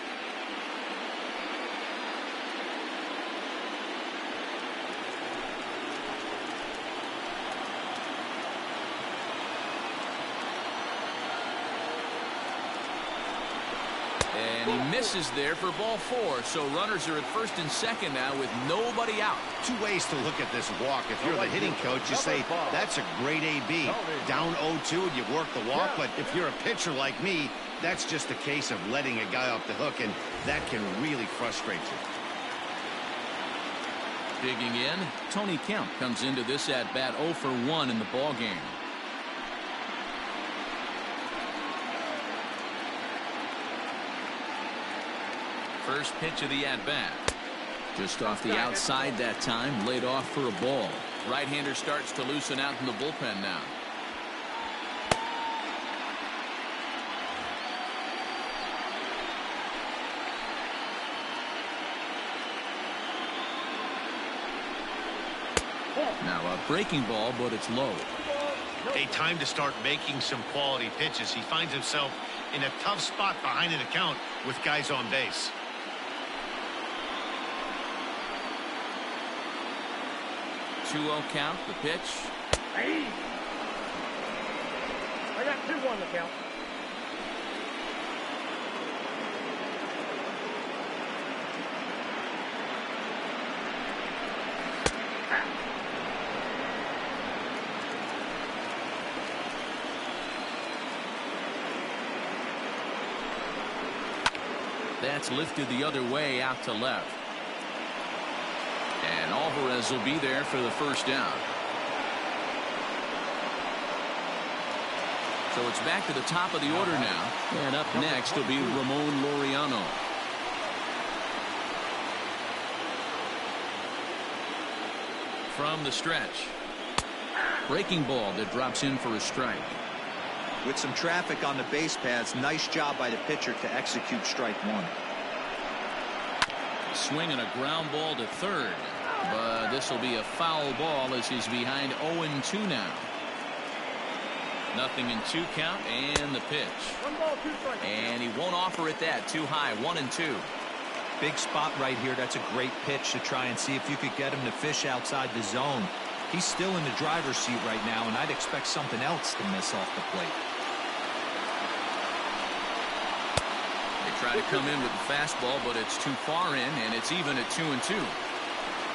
And he misses there for ball 4. So runners are at first and second now with nobody out. 2 ways to look at this walk. If you're the hitting coach, you say, that's a great AB. Down 0-2 and you work the walk. But if you're a pitcher like me, that's just a case of letting a guy off the hook, and that can really frustrate you. Digging in, Tony Kemp comes into this at bat 0 for 1 in the ball game. First pitch of the at-bat. Just off the outside that time, laid off for a ball. Right-hander starts to loosen out in the bullpen now. Now a breaking ball, but it's low. A time to start making some quality pitches. He finds himself in a tough spot behind an account with guys on base. 2-0 count, the pitch. Hey. I got 2-1 the count. That's lifted the other way out to left. And Alvarez will be there for the first down. So it's back to the top of the order now. And up next will be Ramon Laureano. From the stretch. Breaking ball that drops in for a strike. With some traffic on the base paths, nice job by the pitcher to execute strike 1. Swing and a ground ball to third. But this will be a foul ball as he's behind 0-2 now. 0-2 count and the pitch. 1 ball, 2 strikes. And he won't offer it that. Too high. 1-2. Big spot right here. That's a great pitch to try and see if you could get him to fish outside the zone. He's still in the driver's seat right now, and I'd expect something else to miss off the plate. They try to come in with the fastball, but it's too far in, and it's even at 2-2.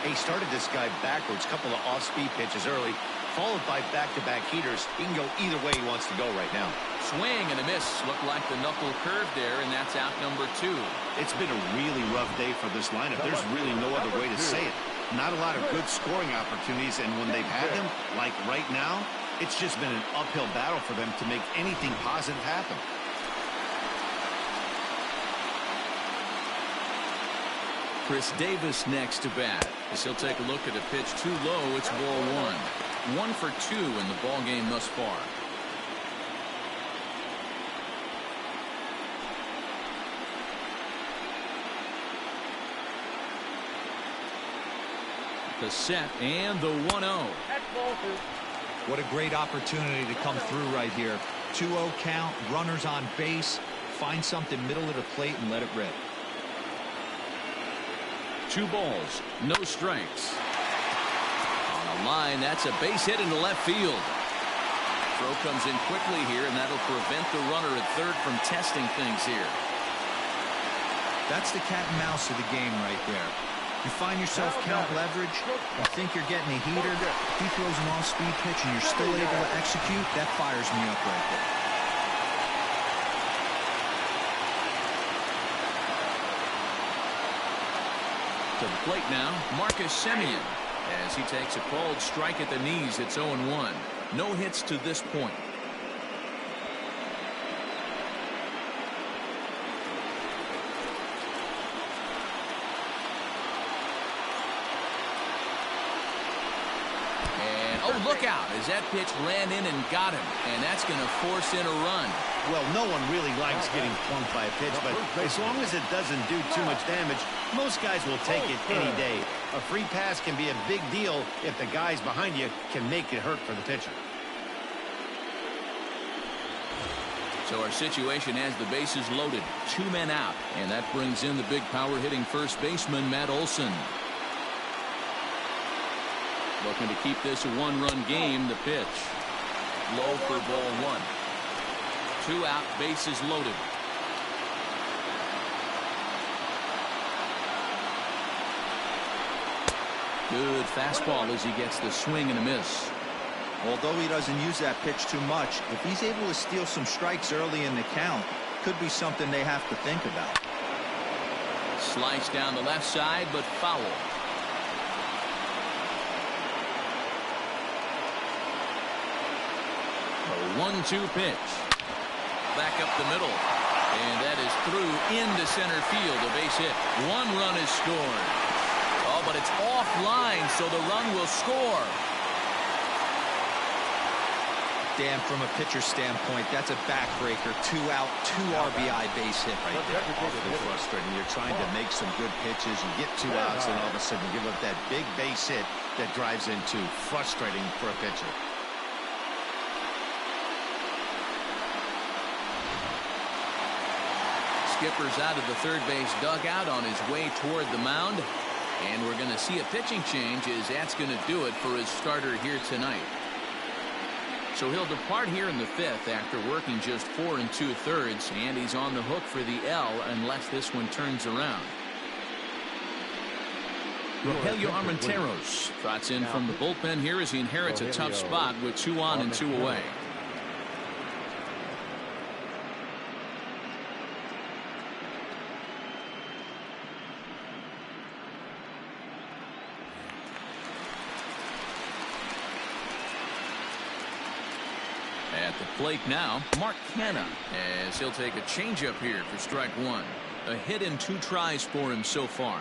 He started this guy backwards, couple of off-speed pitches early, followed by back-to-back heaters. He can go either way he wants to go right now. Swing and a miss. Looked like the knuckle curve there, and that's out number 2. It's been a really rough day for this lineup. There's really no other way to say it. Not a lot of good scoring opportunities, and when they've had them, like right now, it's just been an uphill battle for them to make anything positive happen. Chris Davis next to bat as he'll take a look at a pitch too low. It's ball 1. 1 for 2 in the ball game thus far. The set and the 1-0. That's ball 2. What a great opportunity to come through right here. 2-0 count, runners on base. Find something middle of the plate and let it rip. 2 balls, no strikes. On a line, that's a base hit into left field. Throw comes in quickly here, and that'll prevent the runner at third from testing things here. That's the cat and mouse of the game right there. You find yourself count leverage, you think you're getting a heater, if he throws an off-speed pitch and you're still able to execute, that fires me up right there. To the plate now, Marcus Semien, as he takes a called strike at the knees. It's 0-1. No hits to this point. Oh, look out as that pitch ran in and got him, and that's going to force in a run. Well, no one really likes getting plunked by a pitch, but as long as it doesn't do too much damage, most guys will take it any day. A free pass can be a big deal if the guys behind you can make it hurt for the pitcher. So our situation has the bases loaded, 2 men out, and that brings in the big power hitting first baseman Matt Olson. Looking to keep this a 1-run game. The pitch low for ball 1. 2 out, bases loaded. Good fastball as he gets the swing and a miss. Although he doesn't use that pitch too much, if he's able to steal some strikes early in the count, could be something they have to think about. Slice down the left side, but foul. A 1-2 pitch. Back up the middle. And that is through into center field. A base hit. 1 run is scored. Oh, but it's offline, so the run will score. Dan, from a pitcher standpoint, that's a backbreaker. 2 out, 2 RBI base hit right there. Awfully frustrating. You're trying to make some good pitches. You get 2 outs, and all of a sudden you give up that big base hit that drives into frustrating for a pitcher. Skipper's out of the third base dugout on his way toward the mound. And we're going to see a pitching change as that's going to do it for his starter here tonight. So he'll depart here in the 5th after working just 4 2/3, and he's on the hook for the L unless this one turns around. Rogelio Armenteros trots in from the bullpen here as he inherits a tough spot with 2 on and 2 away. At the plate now, Mark Canha, as he'll take a changeup here for strike 1. A hit in 2 tries for him so far.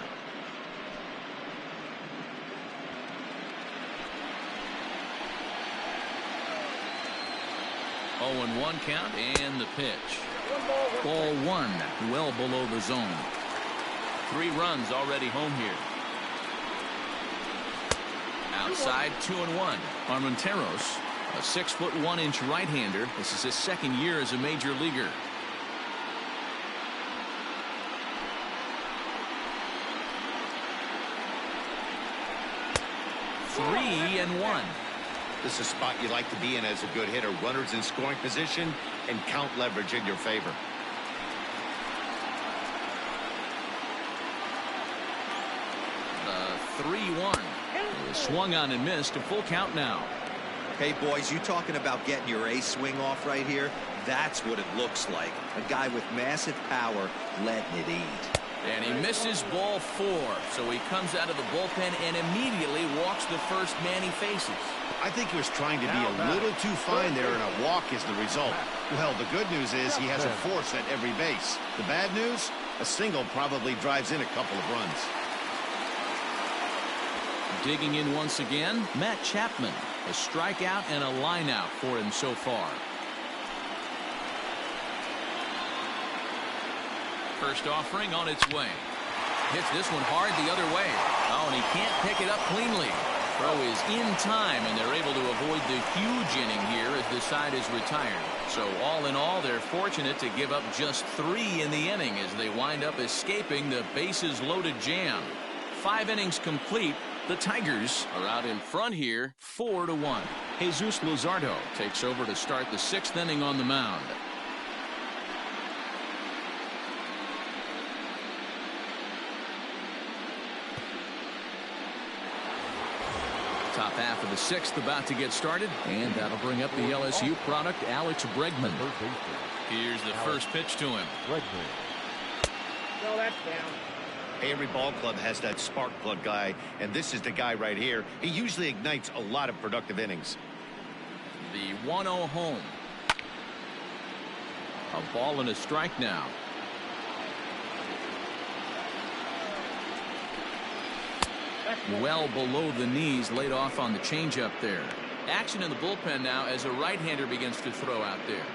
Oh, 0-1 count and the pitch. Ball 1, well below the zone. 3 runs already home here. Outside 2-1. Armenteros, a 6'1" right-hander. This is his 2nd year as a major leaguer. Three and 1. This is a spot you like to be in as a good hitter. Runners in scoring position and count leverage in your favor. The 3-1. Swung on and missed. A full count now. Hey, boys, you talking about getting your ace swing off right here? That's what it looks like. A guy with massive power letting it eat. And he misses ball 4. So he comes out of the bullpen and immediately walks the first man he faces. I think he was trying to be a little too fine there, and a walk is the result. Well, the good news is he has a force at every base. The bad news? A single probably drives in a couple of runs. Digging in once again, Matt Chapman. A strikeout and a lineout for him so far. First offering on its way. Hits this one hard the other way. Oh, and he can't pick it up cleanly. Throw is in time, and they're able to avoid the huge inning here as the side is retired. So all in all, they're fortunate to give up just 3 in the inning as they wind up escaping the bases loaded jam. 5 innings complete. The Tigers are out in front here 4-1. Jesus Luzardo takes over to start the 6th inning on the mound. Top half of the 6th about to get started, and that'll bring up the LSU product, Alex Bregman. Here's the first pitch to him. No, that's down. Every ball club has that spark plug guy, and this is the guy right here. He usually ignites a lot of productive innings. The 1-0 home. A ball and a strike now. Well below the knees, laid off on the changeup there. Action in the bullpen now as a right-hander begins to throw out there.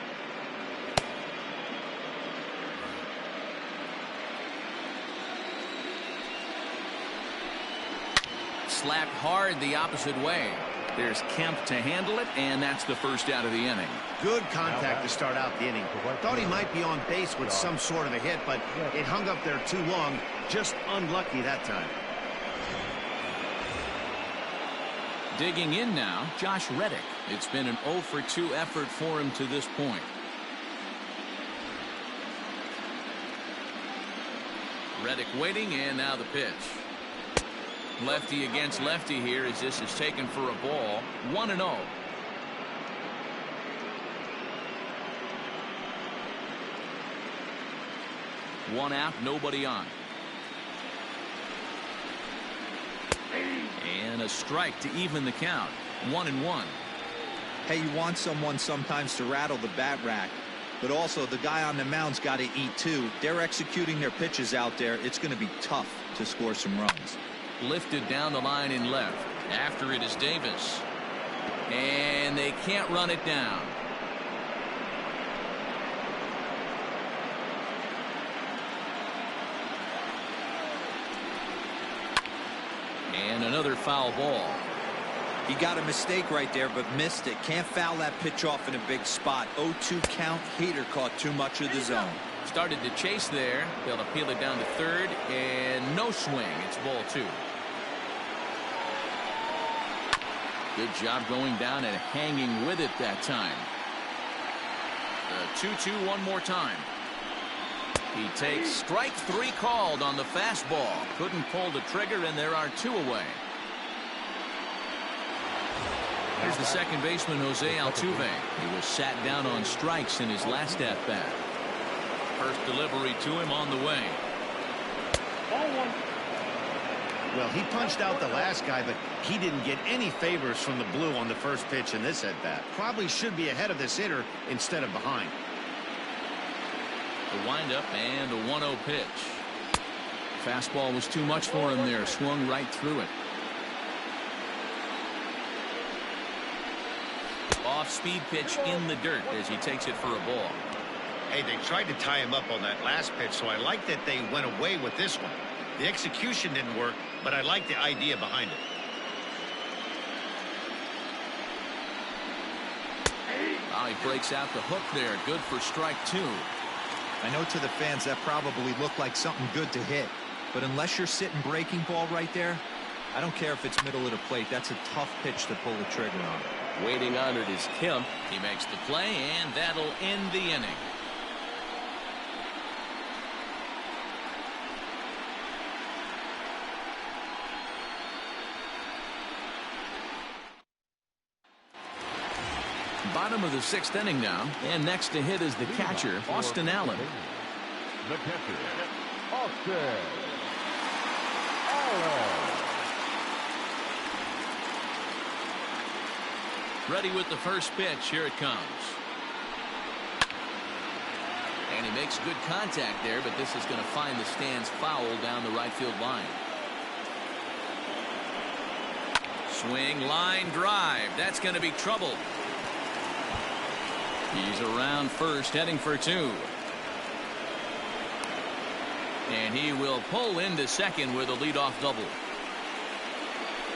Slapped hard the opposite way. There's Kemp to handle it, and that's the first out of the inning. Good contact to start out the inning. Thought he might be on base with some sort of a hit, but it hung up there too long. Just unlucky that time. Digging in now, Josh Reddick. It's been an 0 for 2 effort for him to this point. Reddick waiting, and now the pitch. Lefty against lefty here as this is taken for a ball. 1-0. One out, nobody on. And a strike to even the count. 1-1. Hey, you want someone sometimes to rattle the bat rack, but also the guy on the mound's got to eat too. They're executing their pitches out there. It's going to be tough to score some runs. Lifted down the line in left. After it is Davis. And they can't run it down. And another foul ball. He got a mistake right there, but missed it. Can't foul that pitch off in a big spot. 0-2 count. Heater caught too much of the zone. Started to chase there. They'll appeal it down to third, and no swing. It's ball 2. Good job going down and hanging with it that time. The 2-2 one more time. He takes strike 3 called on the fastball. Couldn't pull the trigger, and there are 2 away. Here's the second baseman, Jose Altuve. He was sat down on strikes in his last at-bat. First delivery to him on the way. Well, he punched out the last guy, but he didn't get any favors from the blue on the first pitch in this at-bat. Probably should be ahead of this hitter instead of behind. The windup and the 1-0 pitch. Fastball was too much for him there. Swung right through it. Off-speed pitch in the dirt as he takes it for a ball. Hey, they tried to tie him up on that last pitch, so I like that they went away with this one. The execution didn't work, but I like the idea behind it. Oh, he breaks out the hook there. Good for strike 2. I know to the fans that probably looked like something good to hit, but unless you're sitting breaking ball right there, I don't care if it's middle of the plate. That's a tough pitch to pull the trigger on. Waiting on it is Kemp. He makes the play, and that'll end the inning. Bottom of the 6th inning now, and next to hit is the catcher, Austin Allen. The catcher, Austin Allen. Ready with the first pitch. Here it comes. And he makes good contact there, but this is going to find the stands foul down the right field line. Swing, line drive. That's going to be trouble. He's around first, heading for 2. And he will pull into second with a leadoff double.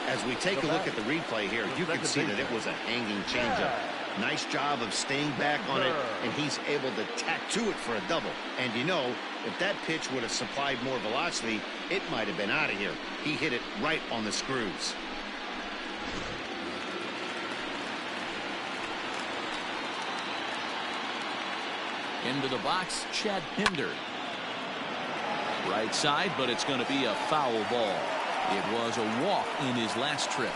As we take a look at the replay here, you can see that it was a hanging changeup. Nice job of staying back on it, and he's able to tack to it for a double. And you know, if that pitch would have supplied more velocity, it might have been out of here. He hit it right on the screws. Into the box, Chad Pinder. Right side, but it's going to be a foul ball. It was a walk in his last trip.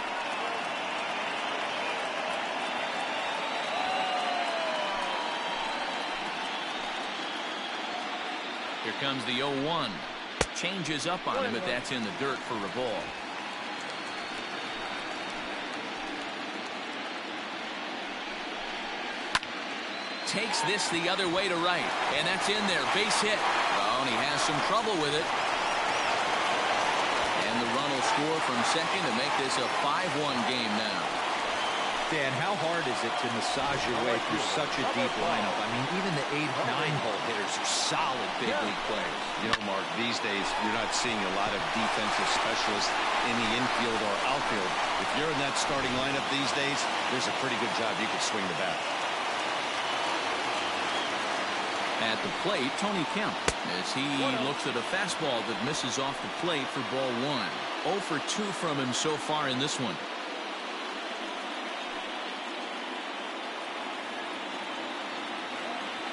Here comes the 0-1. Changes up on him, but that's in the dirt for a ball. Takes this the other way to right, and that's in there. Base hit. Oh, and he has some trouble with it. And the run will score from second to make this a 5-1 game now. Dan, how hard is it to massage your way through such a deep lineup? I mean, even the 8, 9-hole hitters are solid big league players. You know, Mark, these days you're not seeing a lot of defensive specialists in the infield or outfield. If you're in that starting lineup these days, there's a pretty good job you could swing the bat. At the plate, Tony Kemp, as he looks at a fastball that misses off the plate for ball 1. 0 for 2 from him so far in this one.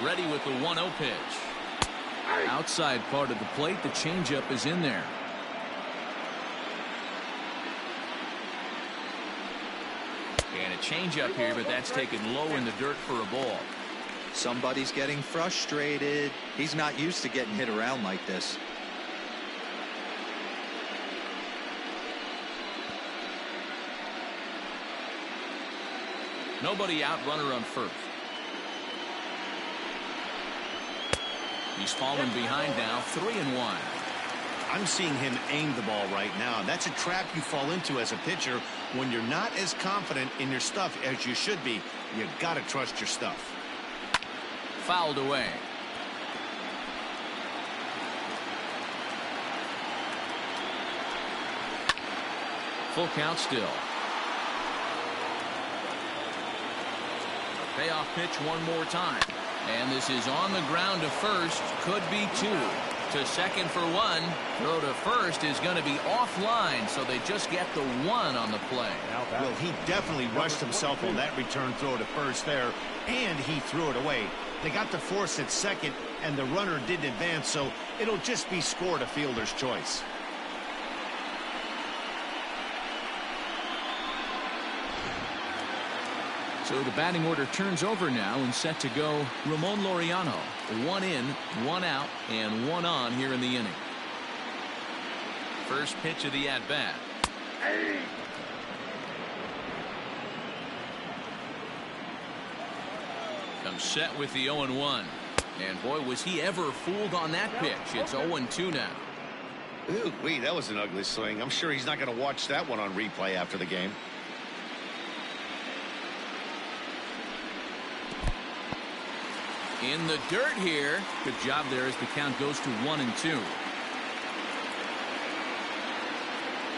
Ready with the 1-0 pitch. Outside part of the plate, the changeup is in there. And a changeup here, but that's taken low in the dirt for a ball. Somebody's getting frustrated. He's not used to getting hit around like this. Nobody out, runner on first. He's fallen behind now, 3-1. I'm seeing him aim the ball right now. That's a trap you fall into as a pitcher when you're not as confident in your stuff as you should be. You got to trust your stuff. Fouled away. Full count still. A payoff pitch one more time. And this is on the ground to first. Could be 2. To second for 1. Throw to first is going to be offline, so they just get the 1 on the play. Well, he definitely rushed himself on that return throw to first there, and he threw it away. They got the force at second, and the runner didn't advance, so it'll just be scored a fielder's choice. So the batting order turns over now and set to go Ramon Laureano. 1 in, 1 out, and 1 on here in the inning. First pitch of the at-bat. Comes set with the 0-1. And boy, was he ever fooled on that pitch. It's 0-2 now. Ooh, wait, that was an ugly swing. I'm sure he's not going to watch that one on replay after the game. In the dirt here. Good job there as the count goes to 1-2.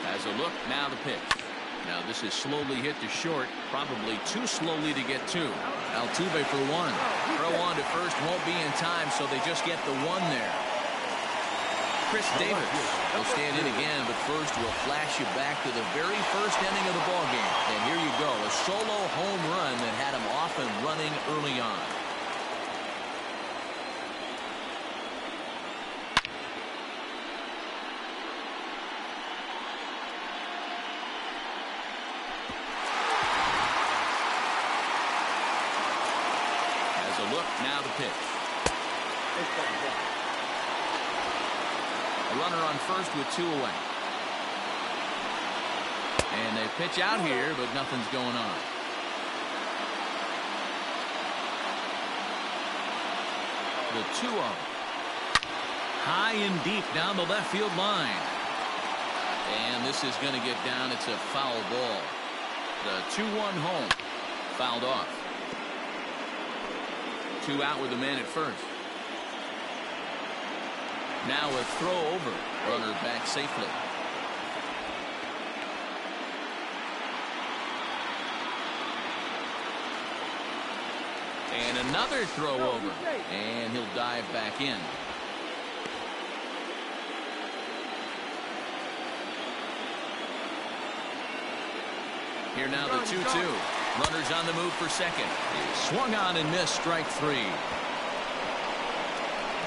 Has a look, now the pitch. Now this is slowly hit to short, probably too slowly to get 2. Altuve for 1. Throw on to first won't be in time, so they just get the 1 there. Chris Davis will stand in again, but first we'll flash you back to the very first inning of the ballgame. And here you go, a solo home run that had him off and running early on. Now the pitch. A runner on first with 2 away. And they pitch out here, but nothing's going on. The 2-0. High and deep down the left field line. And this is going to get down. It's a foul ball. The 2-1 home. Fouled off. 2 out with the man at first. Now a throw over. Runner back safely. And another throw over. And he'll dive back in. Here now the 2-2. Runners on the move for second. Swung on and missed, strike three.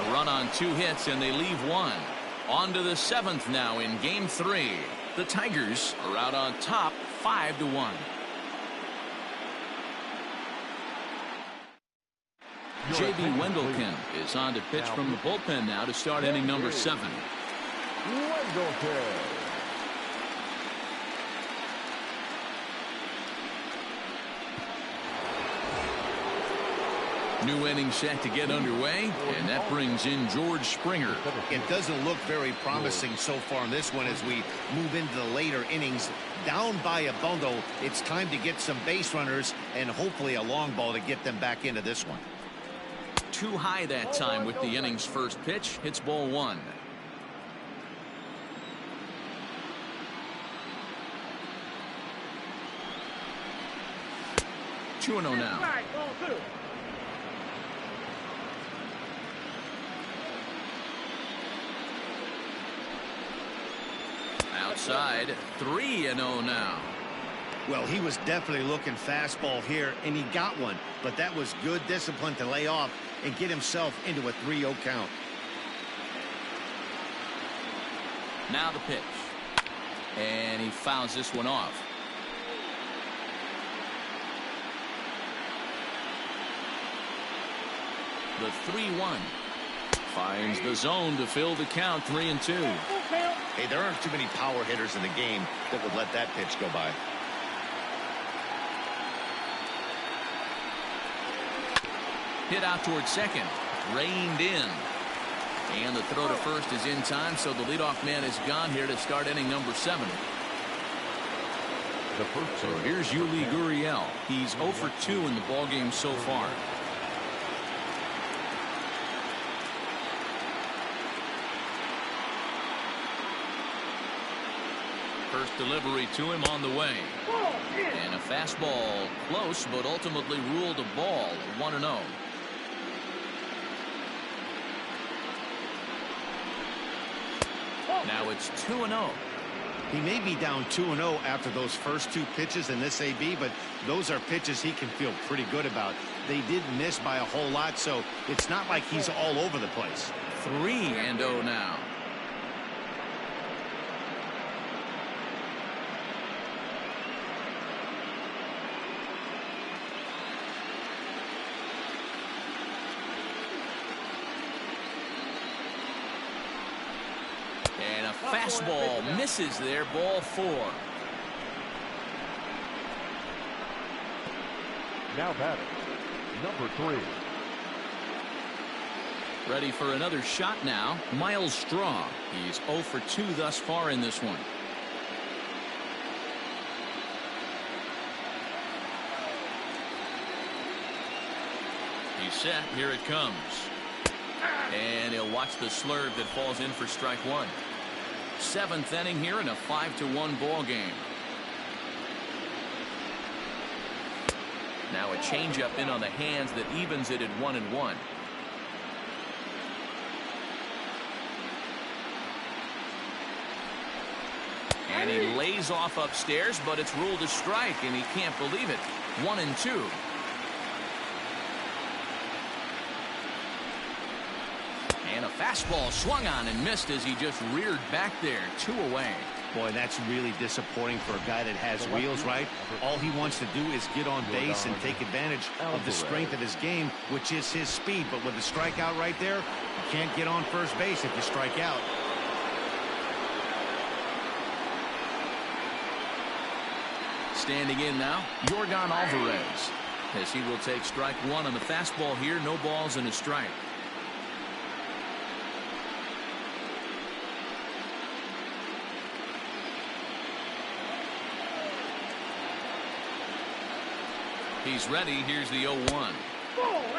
A run on 2 hits and they leave one. On to the 7th now in game 3. The Tigers are out on top 5-1. J.B. Wendelken is on to pitch from the bullpen now to start inning number 7. Wendelken. New inning set to get underway, and that brings in George Springer. It doesn't look very promising so far in this one as we move into the later innings. Down by a bundle, it's time to get some base runners and hopefully a long ball to get them back into this one. Too high that time with the inning's first pitch. Hits ball 1. Two and 0 now. Outside, 3-0 now. Well, he was definitely looking fastball here, and he got one. But that was good discipline to lay off and get himself into a 3-0 count. Now the pitch. And he fouls this one off. The 3-1. Finds the zone to fill the count, 3-2. Hey, there aren't too many power hitters in the game that would let that pitch go by. Hit out towards second. Reined in. And the throw to first is in time, so the leadoff man is gone here to start inning number 7. So here's Yuli Gurriel. He's 0 for 2 in the ballgame so far. First delivery to him on the way. And a fastball close, but ultimately ruled a ball, 1-0. Now it's 2-0. He may be down 2-0 after those first 2 pitches in this AB, but those are pitches he can feel pretty good about. They did miss by a whole lot, so it's not like he's all over the place. 3-0 now. And a fastball misses there, ball 4. Now batting, number 3. Ready for another shot now, Miles Straw. He's 0 for 2 thus far in this one. He's set, here it comes. And he'll watch the slurve that falls in for strike 1. 7th inning here in a 5-1 ball game. Now a changeup in on the hands that evens it at 1-1. And he lays off upstairs, but it's ruled a strike, and he can't believe it. 1-2. And a fastball swung on and missed as he just reared back there. 2 away. Boy, that's really disappointing for a guy that has wheels, right? All he wants to do is get on base and take advantage of the strength of his game, which is his speed. But with the strikeout right there, you can't get on first base if you strike out. Standing in now, Yordan Alvarez, as he will take strike 1 on the fastball here. No balls and a strike. He's ready. Here's the 0-1.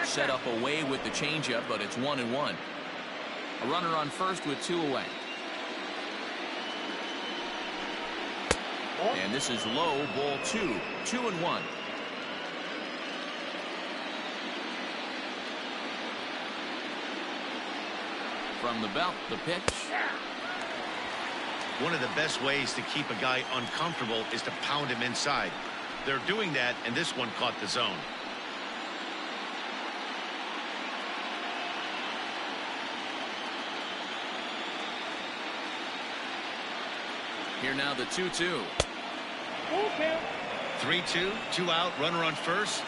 Set up away with the changeup, but it's 1-1. A runner on first with 2 away. And this is low, ball 2. 2-1. from the belt. The pitch. One of the best ways to keep a guy uncomfortable is to pound him inside. They're doing that, and this one caught the zone. Here now the 2-2. 3-2, 2 out, runner on first.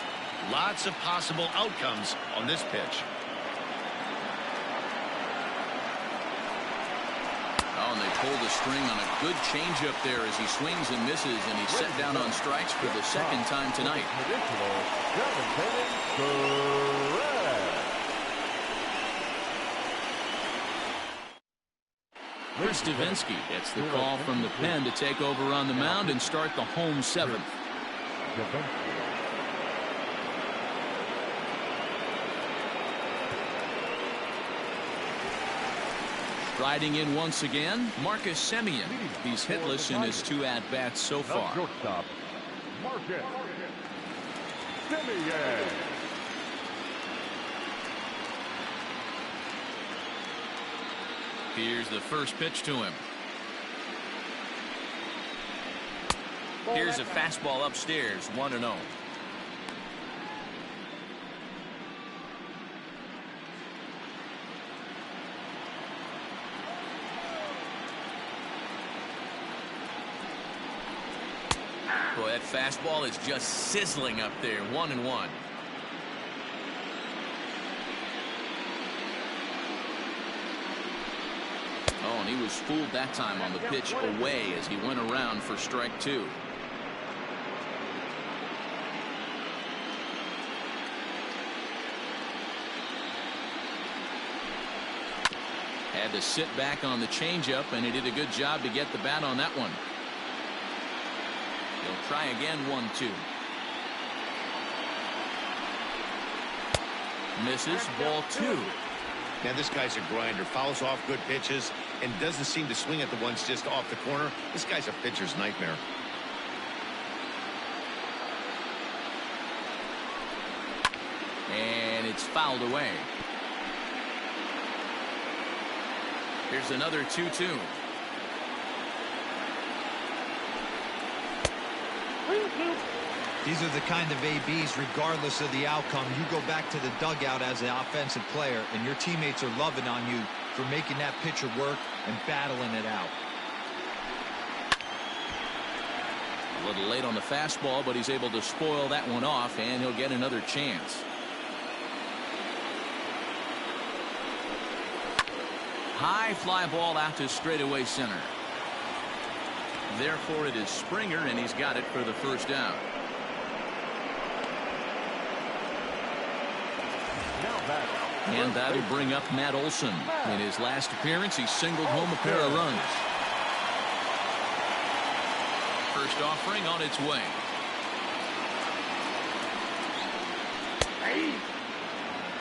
Lots of possible outcomes on this pitch. Oh, and they pulled the string on a good changeup there as he swings and misses, and he's set down on strikes for the second time tonight. Chris Davinsky gets the call from the pen to take over on the mound and start the home seventh. Riding in once again, Marcus Semien. He's hitless in his 2 at-bats so far. Shortstop, Marcus Semien. Here's the first pitch to him. Here's a fastball upstairs, 1-0. Boy, that fastball is just sizzling up there, 1-1. Oh, and he was fooled that time on the pitch away as he went around for strike 2. Had to sit back on the changeup, and he did a good job to get the bat on that one. He'll try again, 1-2. Misses, ball 2. Now this guy's a grinder, fouls off good pitches, and doesn't seem to swing at the ones just off the corner. This guy's a pitcher's nightmare. And it's fouled away. Here's another 2-2. These are the kind of ABs, regardless of the outcome. You go back to the dugout as an offensive player, and your teammates are loving on you for making that pitcher work and battling it out. A little late on the fastball, but he's able to spoil that one off, and he'll get another chance. High fly ball out to straightaway center. Therefore, it is Springer, and he's got it for the first out. And that'll bring up Matt Olson. In his last appearance, he singled home a pair of runs. First offering on its way.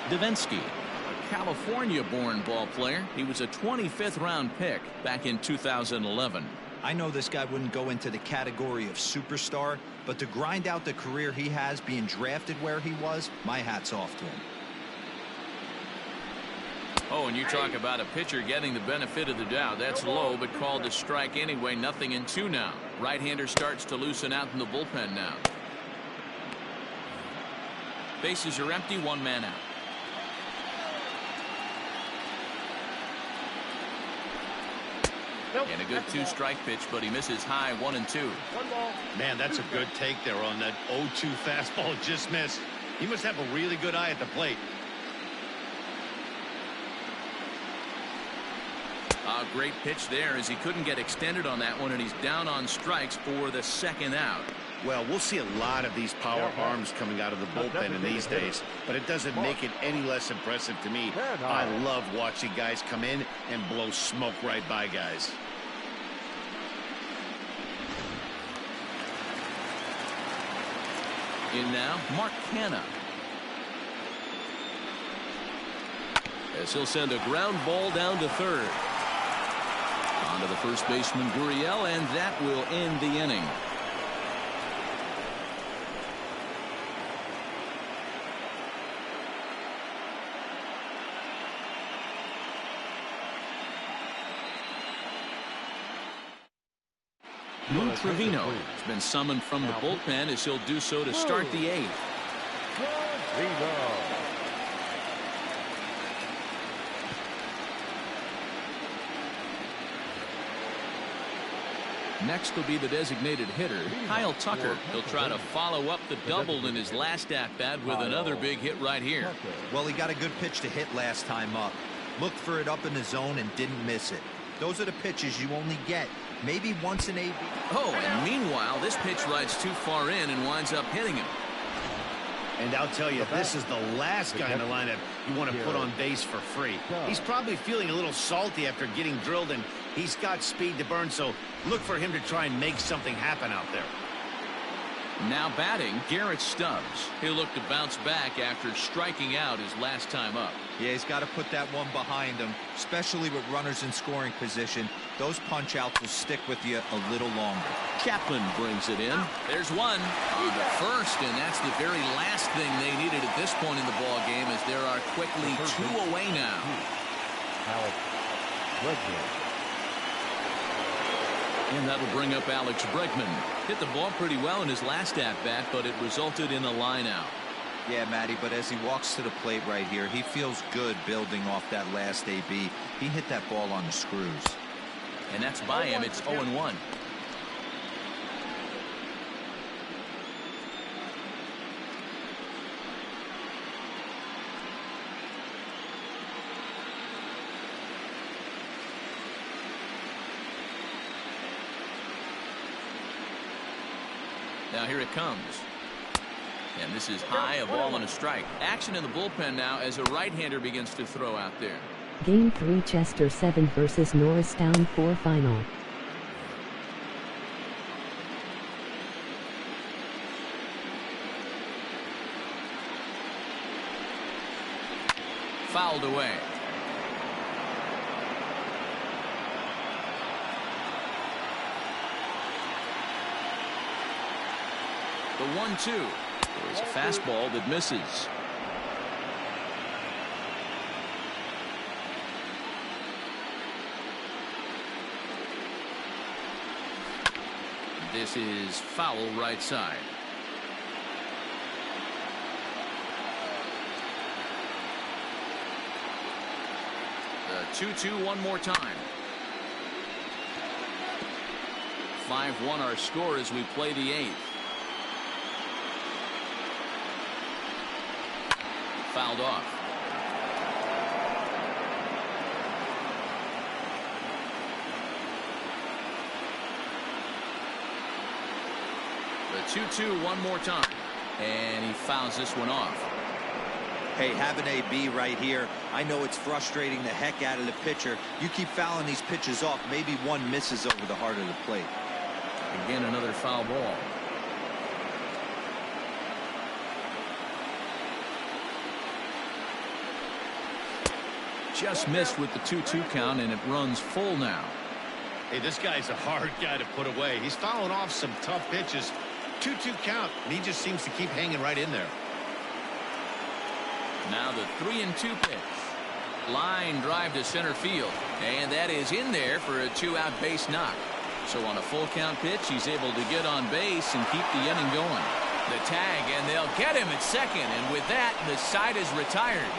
Davinsky, a California-born ball player. He was a 25th round pick back in 2011. I know this guy wouldn't go into the category of superstar, but to grind out the career he has being drafted where he was, my hat's off to him. Oh, and you talk about a pitcher getting the benefit of the doubt. That's low, but called a strike anyway. 0-2 now. Right-hander starts to loosen out in the bullpen now. Bases are empty, 1 man out. And a good 2-strike pitch, but he misses high, 1-2. Man, that's a good take there on that 0-2 fastball just missed. He must have a really good eye at the plate. A great pitch there as he couldn't get extended on that one, and he's down on strikes for the second out. Well, we'll see a lot of these power arms coming out of the bullpen in these days, but it doesn't make it any less impressive to me. I love watching guys come in and blow smoke right by guys. In now, Mark Canha. As he'll send a ground ball down to third. On to the first baseman, Gurriel, and that will end the inning. Lou Trevino has been summoned from the bullpen as he'll do so to start the 8th. Next will be the designated hitter, Kyle Tucker. He'll try to follow up the double in his last at-bat with another big hit right here. Well, he got a good pitch to hit last time up. Looked for it up in the zone and didn't miss it. Those are the pitches you only get maybe once in a... Oh, and meanwhile, this pitch rides too far in and winds up hitting him. And I'll tell you, this is the last guy in the lineup you want to put on base for free. He's probably feeling a little salty after getting drilled, and he's got speed to burn, so look for him to try and make something happen out there. Now batting, Garrett Stubbs. He'll look to bounce back after striking out his last time up. Yeah, he's got to put that one behind him, especially with runners in scoring position. Those punch-outs will stick with you a little longer. Chapman brings it in. There's one on the first, and that's the very last thing they needed at this point in the ball game, as there are quickly 2 away now. And that'll bring up Alex Bregman. Hit the ball pretty well in his last at-bat, but it resulted in a line-out. Yeah, Matty, but as he walks to the plate right here, he feels good building off that last AB. He hit that ball on the screws. And that's by him. It's 0-1. Now here it comes. And this is high, a ball and a strike. Action in the bullpen now as a right-hander begins to throw out there. Game 3, Chester 7 versus Norristown 4 final. Fouled away. The 1-2. There's a fastball that misses. This is foul right side. The 2-2 one more time. 5-1 our score as we play the 8th. Fouled off. The 2-2 one more time. And he fouls this one off. Hey, have an AB right here. I know it's frustrating the heck out of the pitcher. You keep fouling these pitches off, maybe one misses over the heart of the plate. Again, another foul ball. Just missed with the 2-2 count, and it runs full now. Hey, this guy's a hard guy to put away. He's fouling off some tough pitches. 2-2 count, and he just seems to keep hanging right in there. Now the 3-2 pitch. Line drive to center field, and that is in there for a 2-out base knock. So on a full count pitch, he's able to get on base and keep the inning going. The tag, and they'll get him at second, and with that, the side is retired.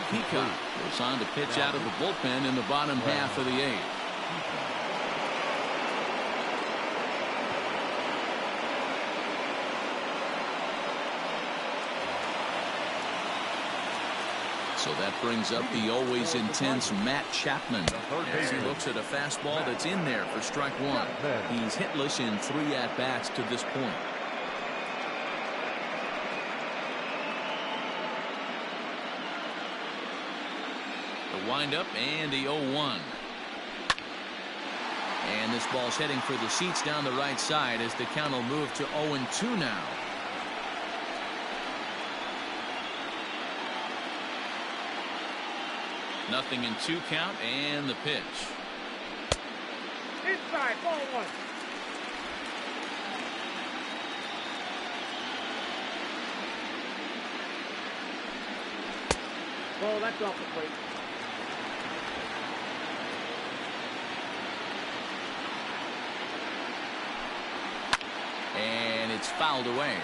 Piaa goes on to pitch out of the bullpen in the bottom half of the 8th. So that brings up the always intense Matt Chapman as he looks at a fastball that's in there for strike 1. He's hitless in 3 at-bats to this point. Windup and the 0-1. And this ball's heading for the seats down the right side as the count will move to 0-2 now. Nothing in 2 count, and the pitch. Inside, ball 1. Well, that's off the plate. And it's fouled away.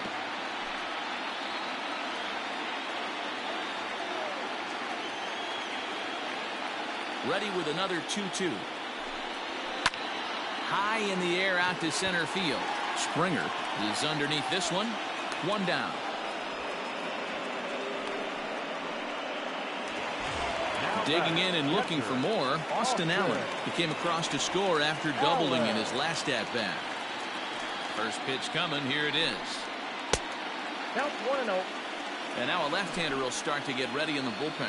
Ready with another 2-2. High in the air out to center field. Springer is underneath this one. One down. Digging in and looking for more, Austin Allen. He came across to score after doubling in his last at-bat. First pitch coming. Here it is. Count 1-0. And now a left-hander will start to get ready in the bullpen.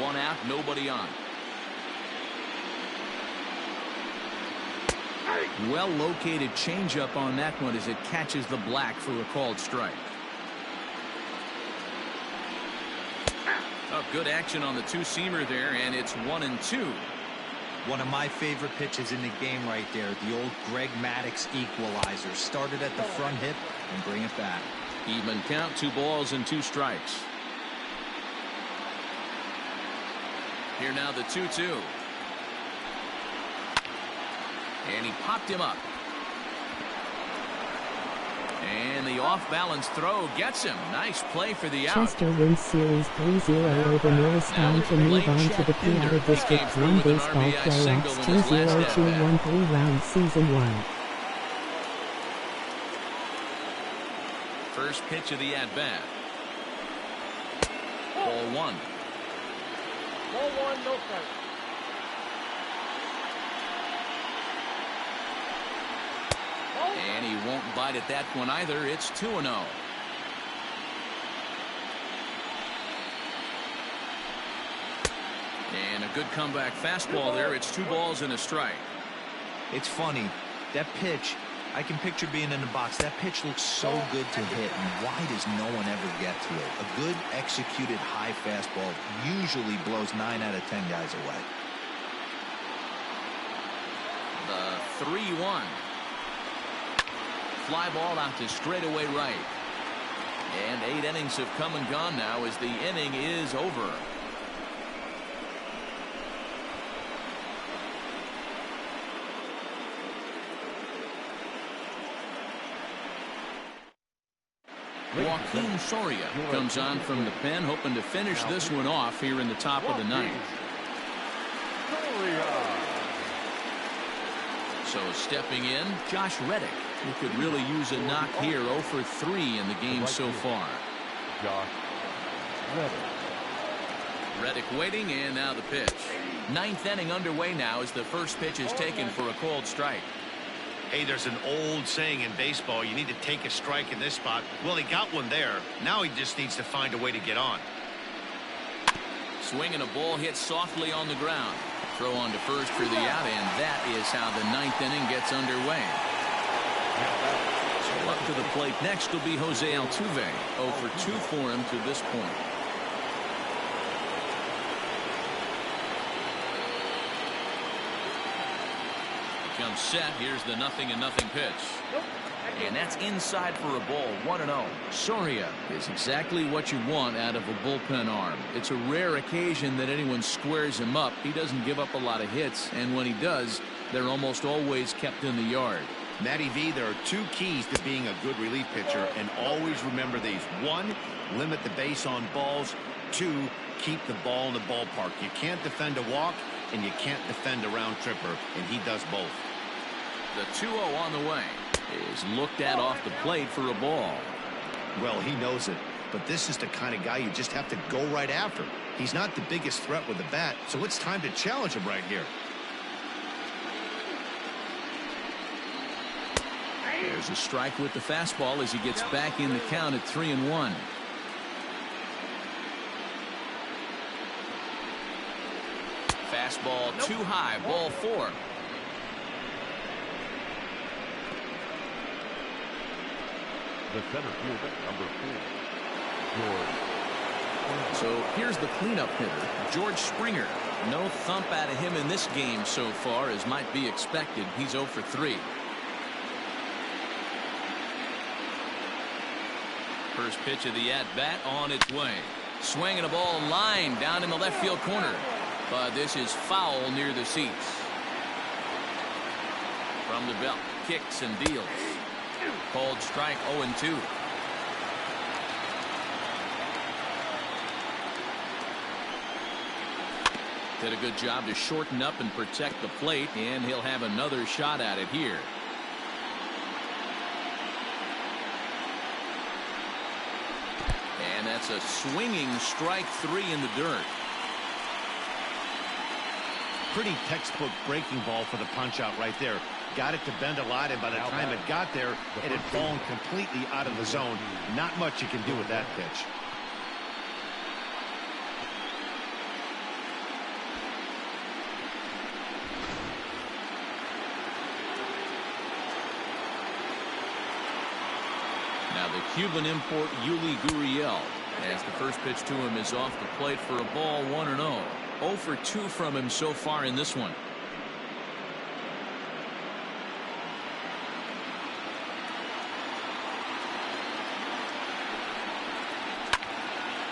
One out, nobody on. Well-located changeup on that one as it catches the black for a called strike. Oh, good action on the two-seamer there, and it's 1-2. One of my favorite pitches in the game right there. The old Greg Maddux equalizer. Started at the front hip and bring it back. Even count, 2 balls and 2 strikes. Here now the 2-2. And he popped him up. And the off-balance throw gets him. Nice play for the out. Chester wins Series 3-0 over Norristown to move on to the Piaa District 1 Baseball Playoffs 2-0-2-1-3 round Season 1. First pitch of the at-bat. Ball 1. Ball 1, no strike. And he won't bite at that one either. It's 2-0. And a good comeback fastball there. It's 2 balls and a strike. It's funny. That pitch, I can picture being in the box. That pitch looks so good to hit, and why does no one ever get to it? A good executed high fastball usually blows 9 out of 10 guys away. The 3-1. Fly ball out to straightaway right. And 8 innings have come and gone now as the inning is over. Joaquin Soria comes on from the pen, hoping to finish this one off here in the top of the 9th. So stepping in, Josh Reddick, who could really use a knock here. 0 for 3 in the game so far. Josh Reddick waiting, and now the pitch. 9th inning underway now as the first pitch is taken for a called strike. Hey, there's an old saying in baseball, you need to take a strike in this spot. Well, he got one there. Now he just needs to find a way to get on. Swinging a ball hit softly on the ground. Throw on to first for the out, and that is how the 9th inning gets underway. So up to the plate next will be Jose Altuve. 0 for 2 for him to this point. Comes set. Here's the 0-0 pitch. And that's inside for a ball. 1-0. Soria is exactly what you want out of a bullpen arm. It's a rare occasion that anyone squares him up. He doesn't give up a lot of hits, and when he does, they're almost always kept in the yard. Matty V, there are 2 keys to being a good relief pitcher, and always remember these. 1, limit the base on balls. 2, keep the ball in the ballpark. You can't defend a walk, and you can't defend a round tripper, and he does both. The 2-0 on the way is looked at off the plate for a ball. Well, he knows it, but this is the kind of guy you just have to go right after. He's not the biggest threat with the bat, so it's time to challenge him right here. There's a strike with the fastball as he gets back in the count at 3-1. Fastball too high, ball 4. The center fielder, number 4, George. So here's the cleanup hitter, George Springer. No thump out of him in this game so far, as might be expected. He's 0 for 3. First pitch of the at-bat on its way. Swinging a ball line down in the left field corner. But this is foul near the seats. From the belt, kicks and deals. Called strike 0-2. Did a good job to shorten up and protect the plate, and he'll have another shot at it here. And that's a swinging strike 3 in the dirt. Pretty textbook breaking ball for the punch out right there. Got it to bend a lot, and by the time it got there, it had fallen completely out of the zone. Not much you can do with that pitch. Now the Cuban import Yuli Gurriel, as the first pitch to him is off the plate for a ball, 1-0. 0 for 2 from him so far in this one.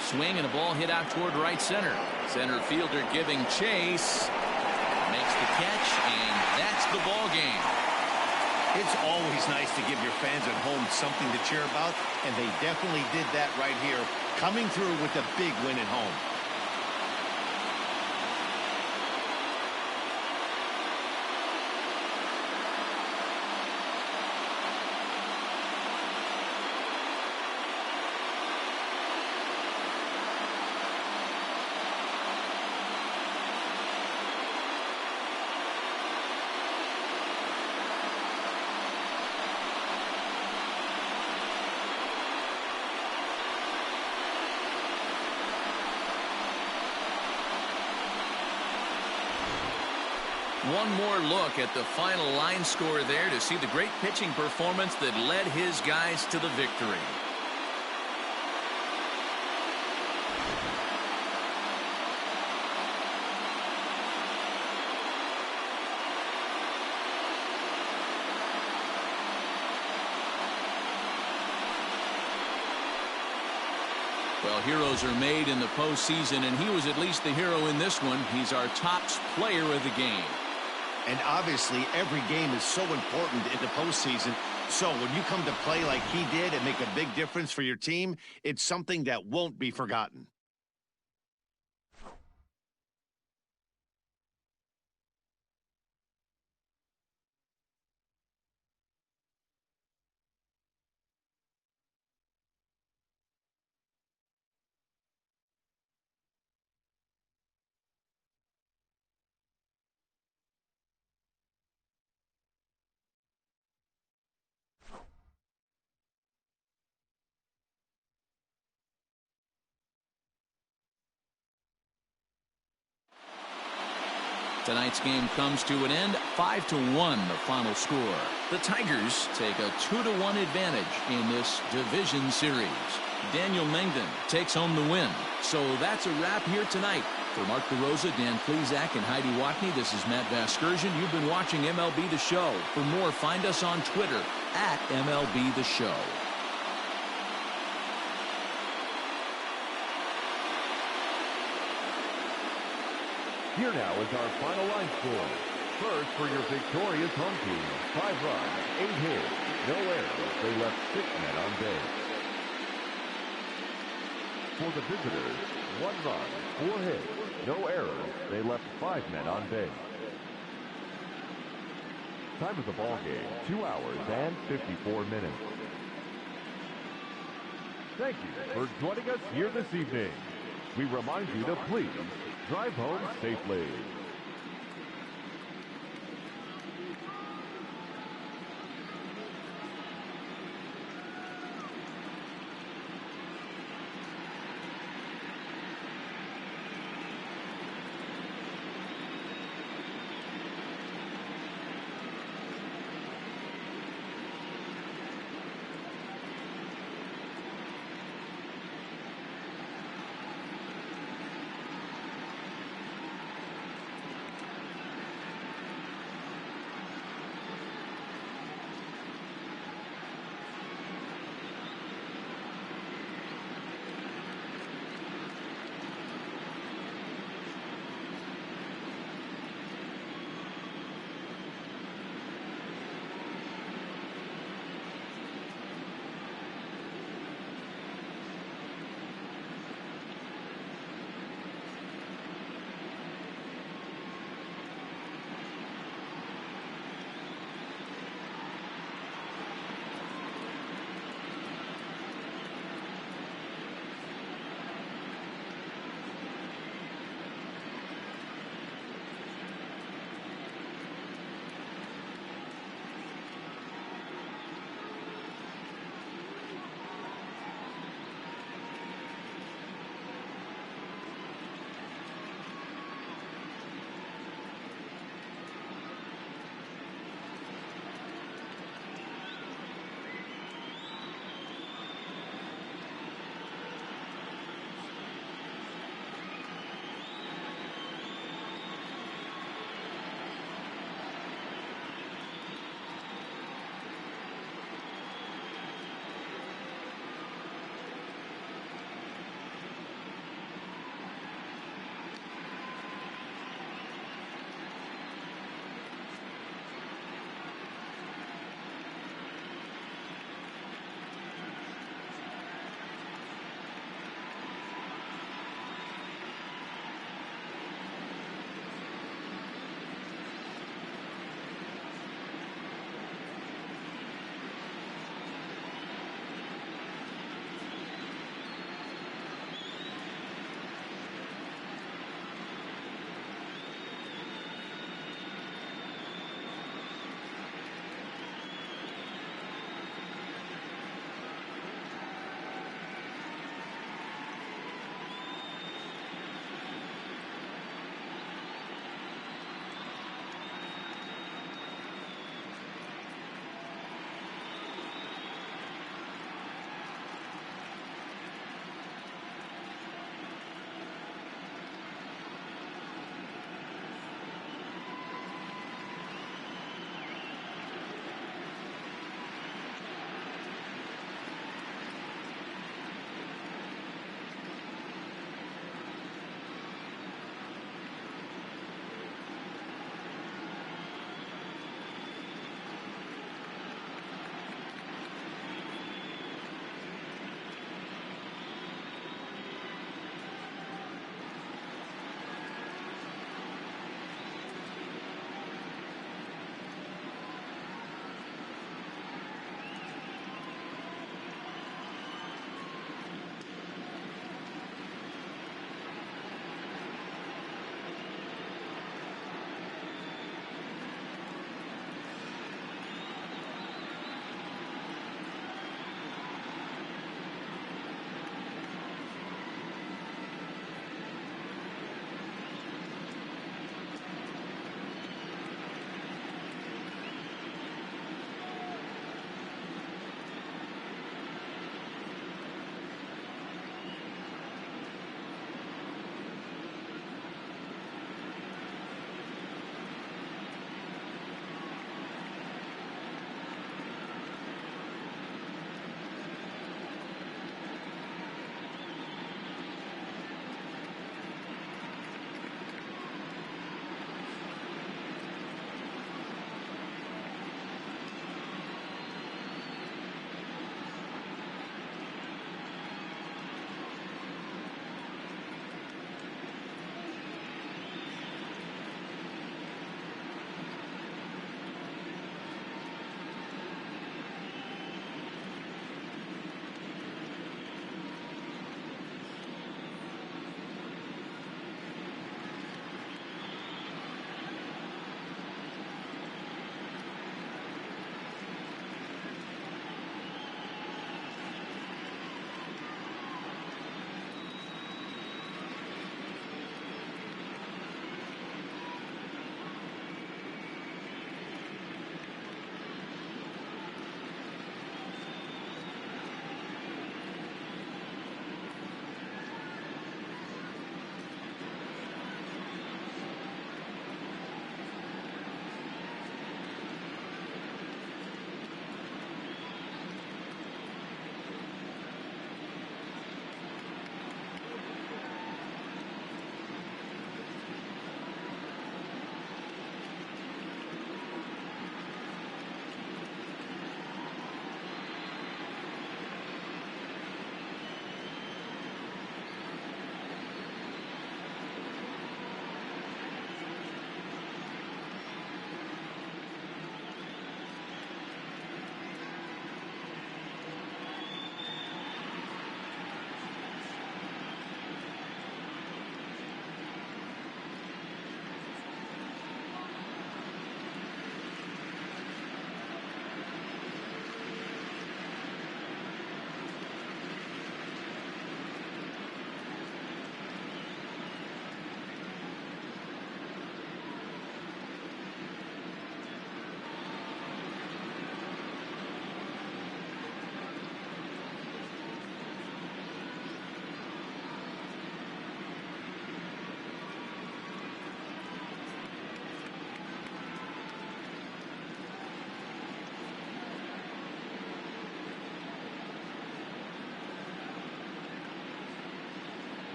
Swing and a ball hit out toward right center. Center fielder giving chase. Makes the catch, and that's the ball game. It's always nice to give your fans at home something to cheer about, and they definitely did that right here, coming through with a big win at home. One more look at the final line score there to see the great pitching performance that led his guys to the victory. Well, heroes are made in the postseason, and he was at least the hero in this one. He's our top player of the game. And obviously, every game is so important in the postseason. So when you come to play like he did and make a big difference for your team, it's something that won't be forgotten. Tonight's game comes to an end, 5-1 the final score. The Tigers take a 2-1 advantage in this division series. Daniel Mengden takes home the win. So that's a wrap here tonight. For Mark DeRosa, Dan Plesac, and Heidi Watney, this is Matt Vasgersian. You've been watching MLB The Show. For more, find us on Twitter at MLB The Show. Here now is our final line score. First for your victorious home team, 5 runs, 8 hits, no errors. They left 6 men on base. For the visitors, 1 run, 4 hits, no errors. They left 5 men on base. Time of the ball game, 2 hours and 54 minutes. Thank you for joining us here this evening. We remind you to please drive home safely.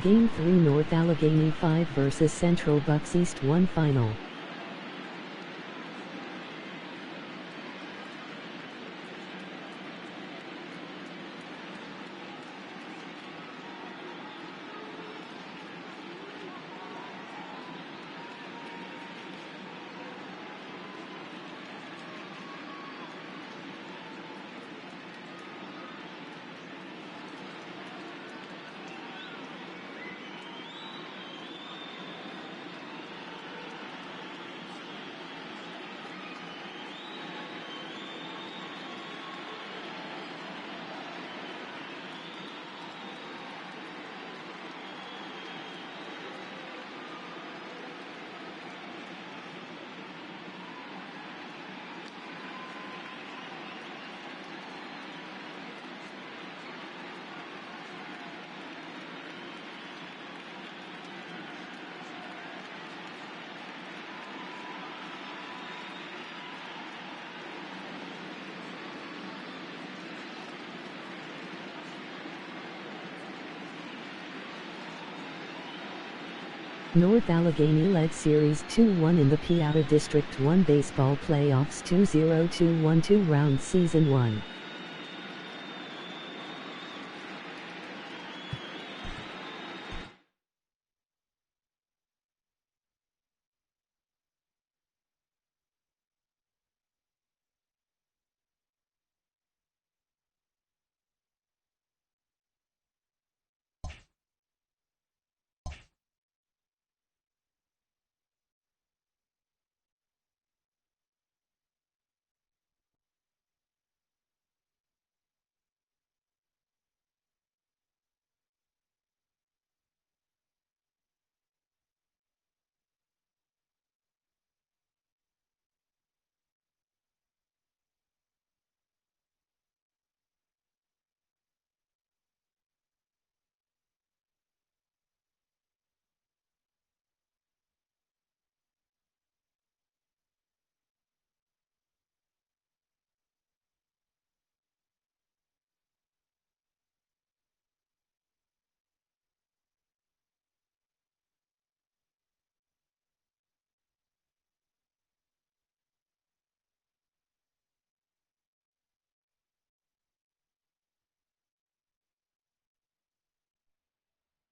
Game 3 North Allegheny 5 vs Central Bucks East 1 final. North Allegheny led Series 2-1 in the Piaa District 1 baseball playoffs 2021-2 round Season 1.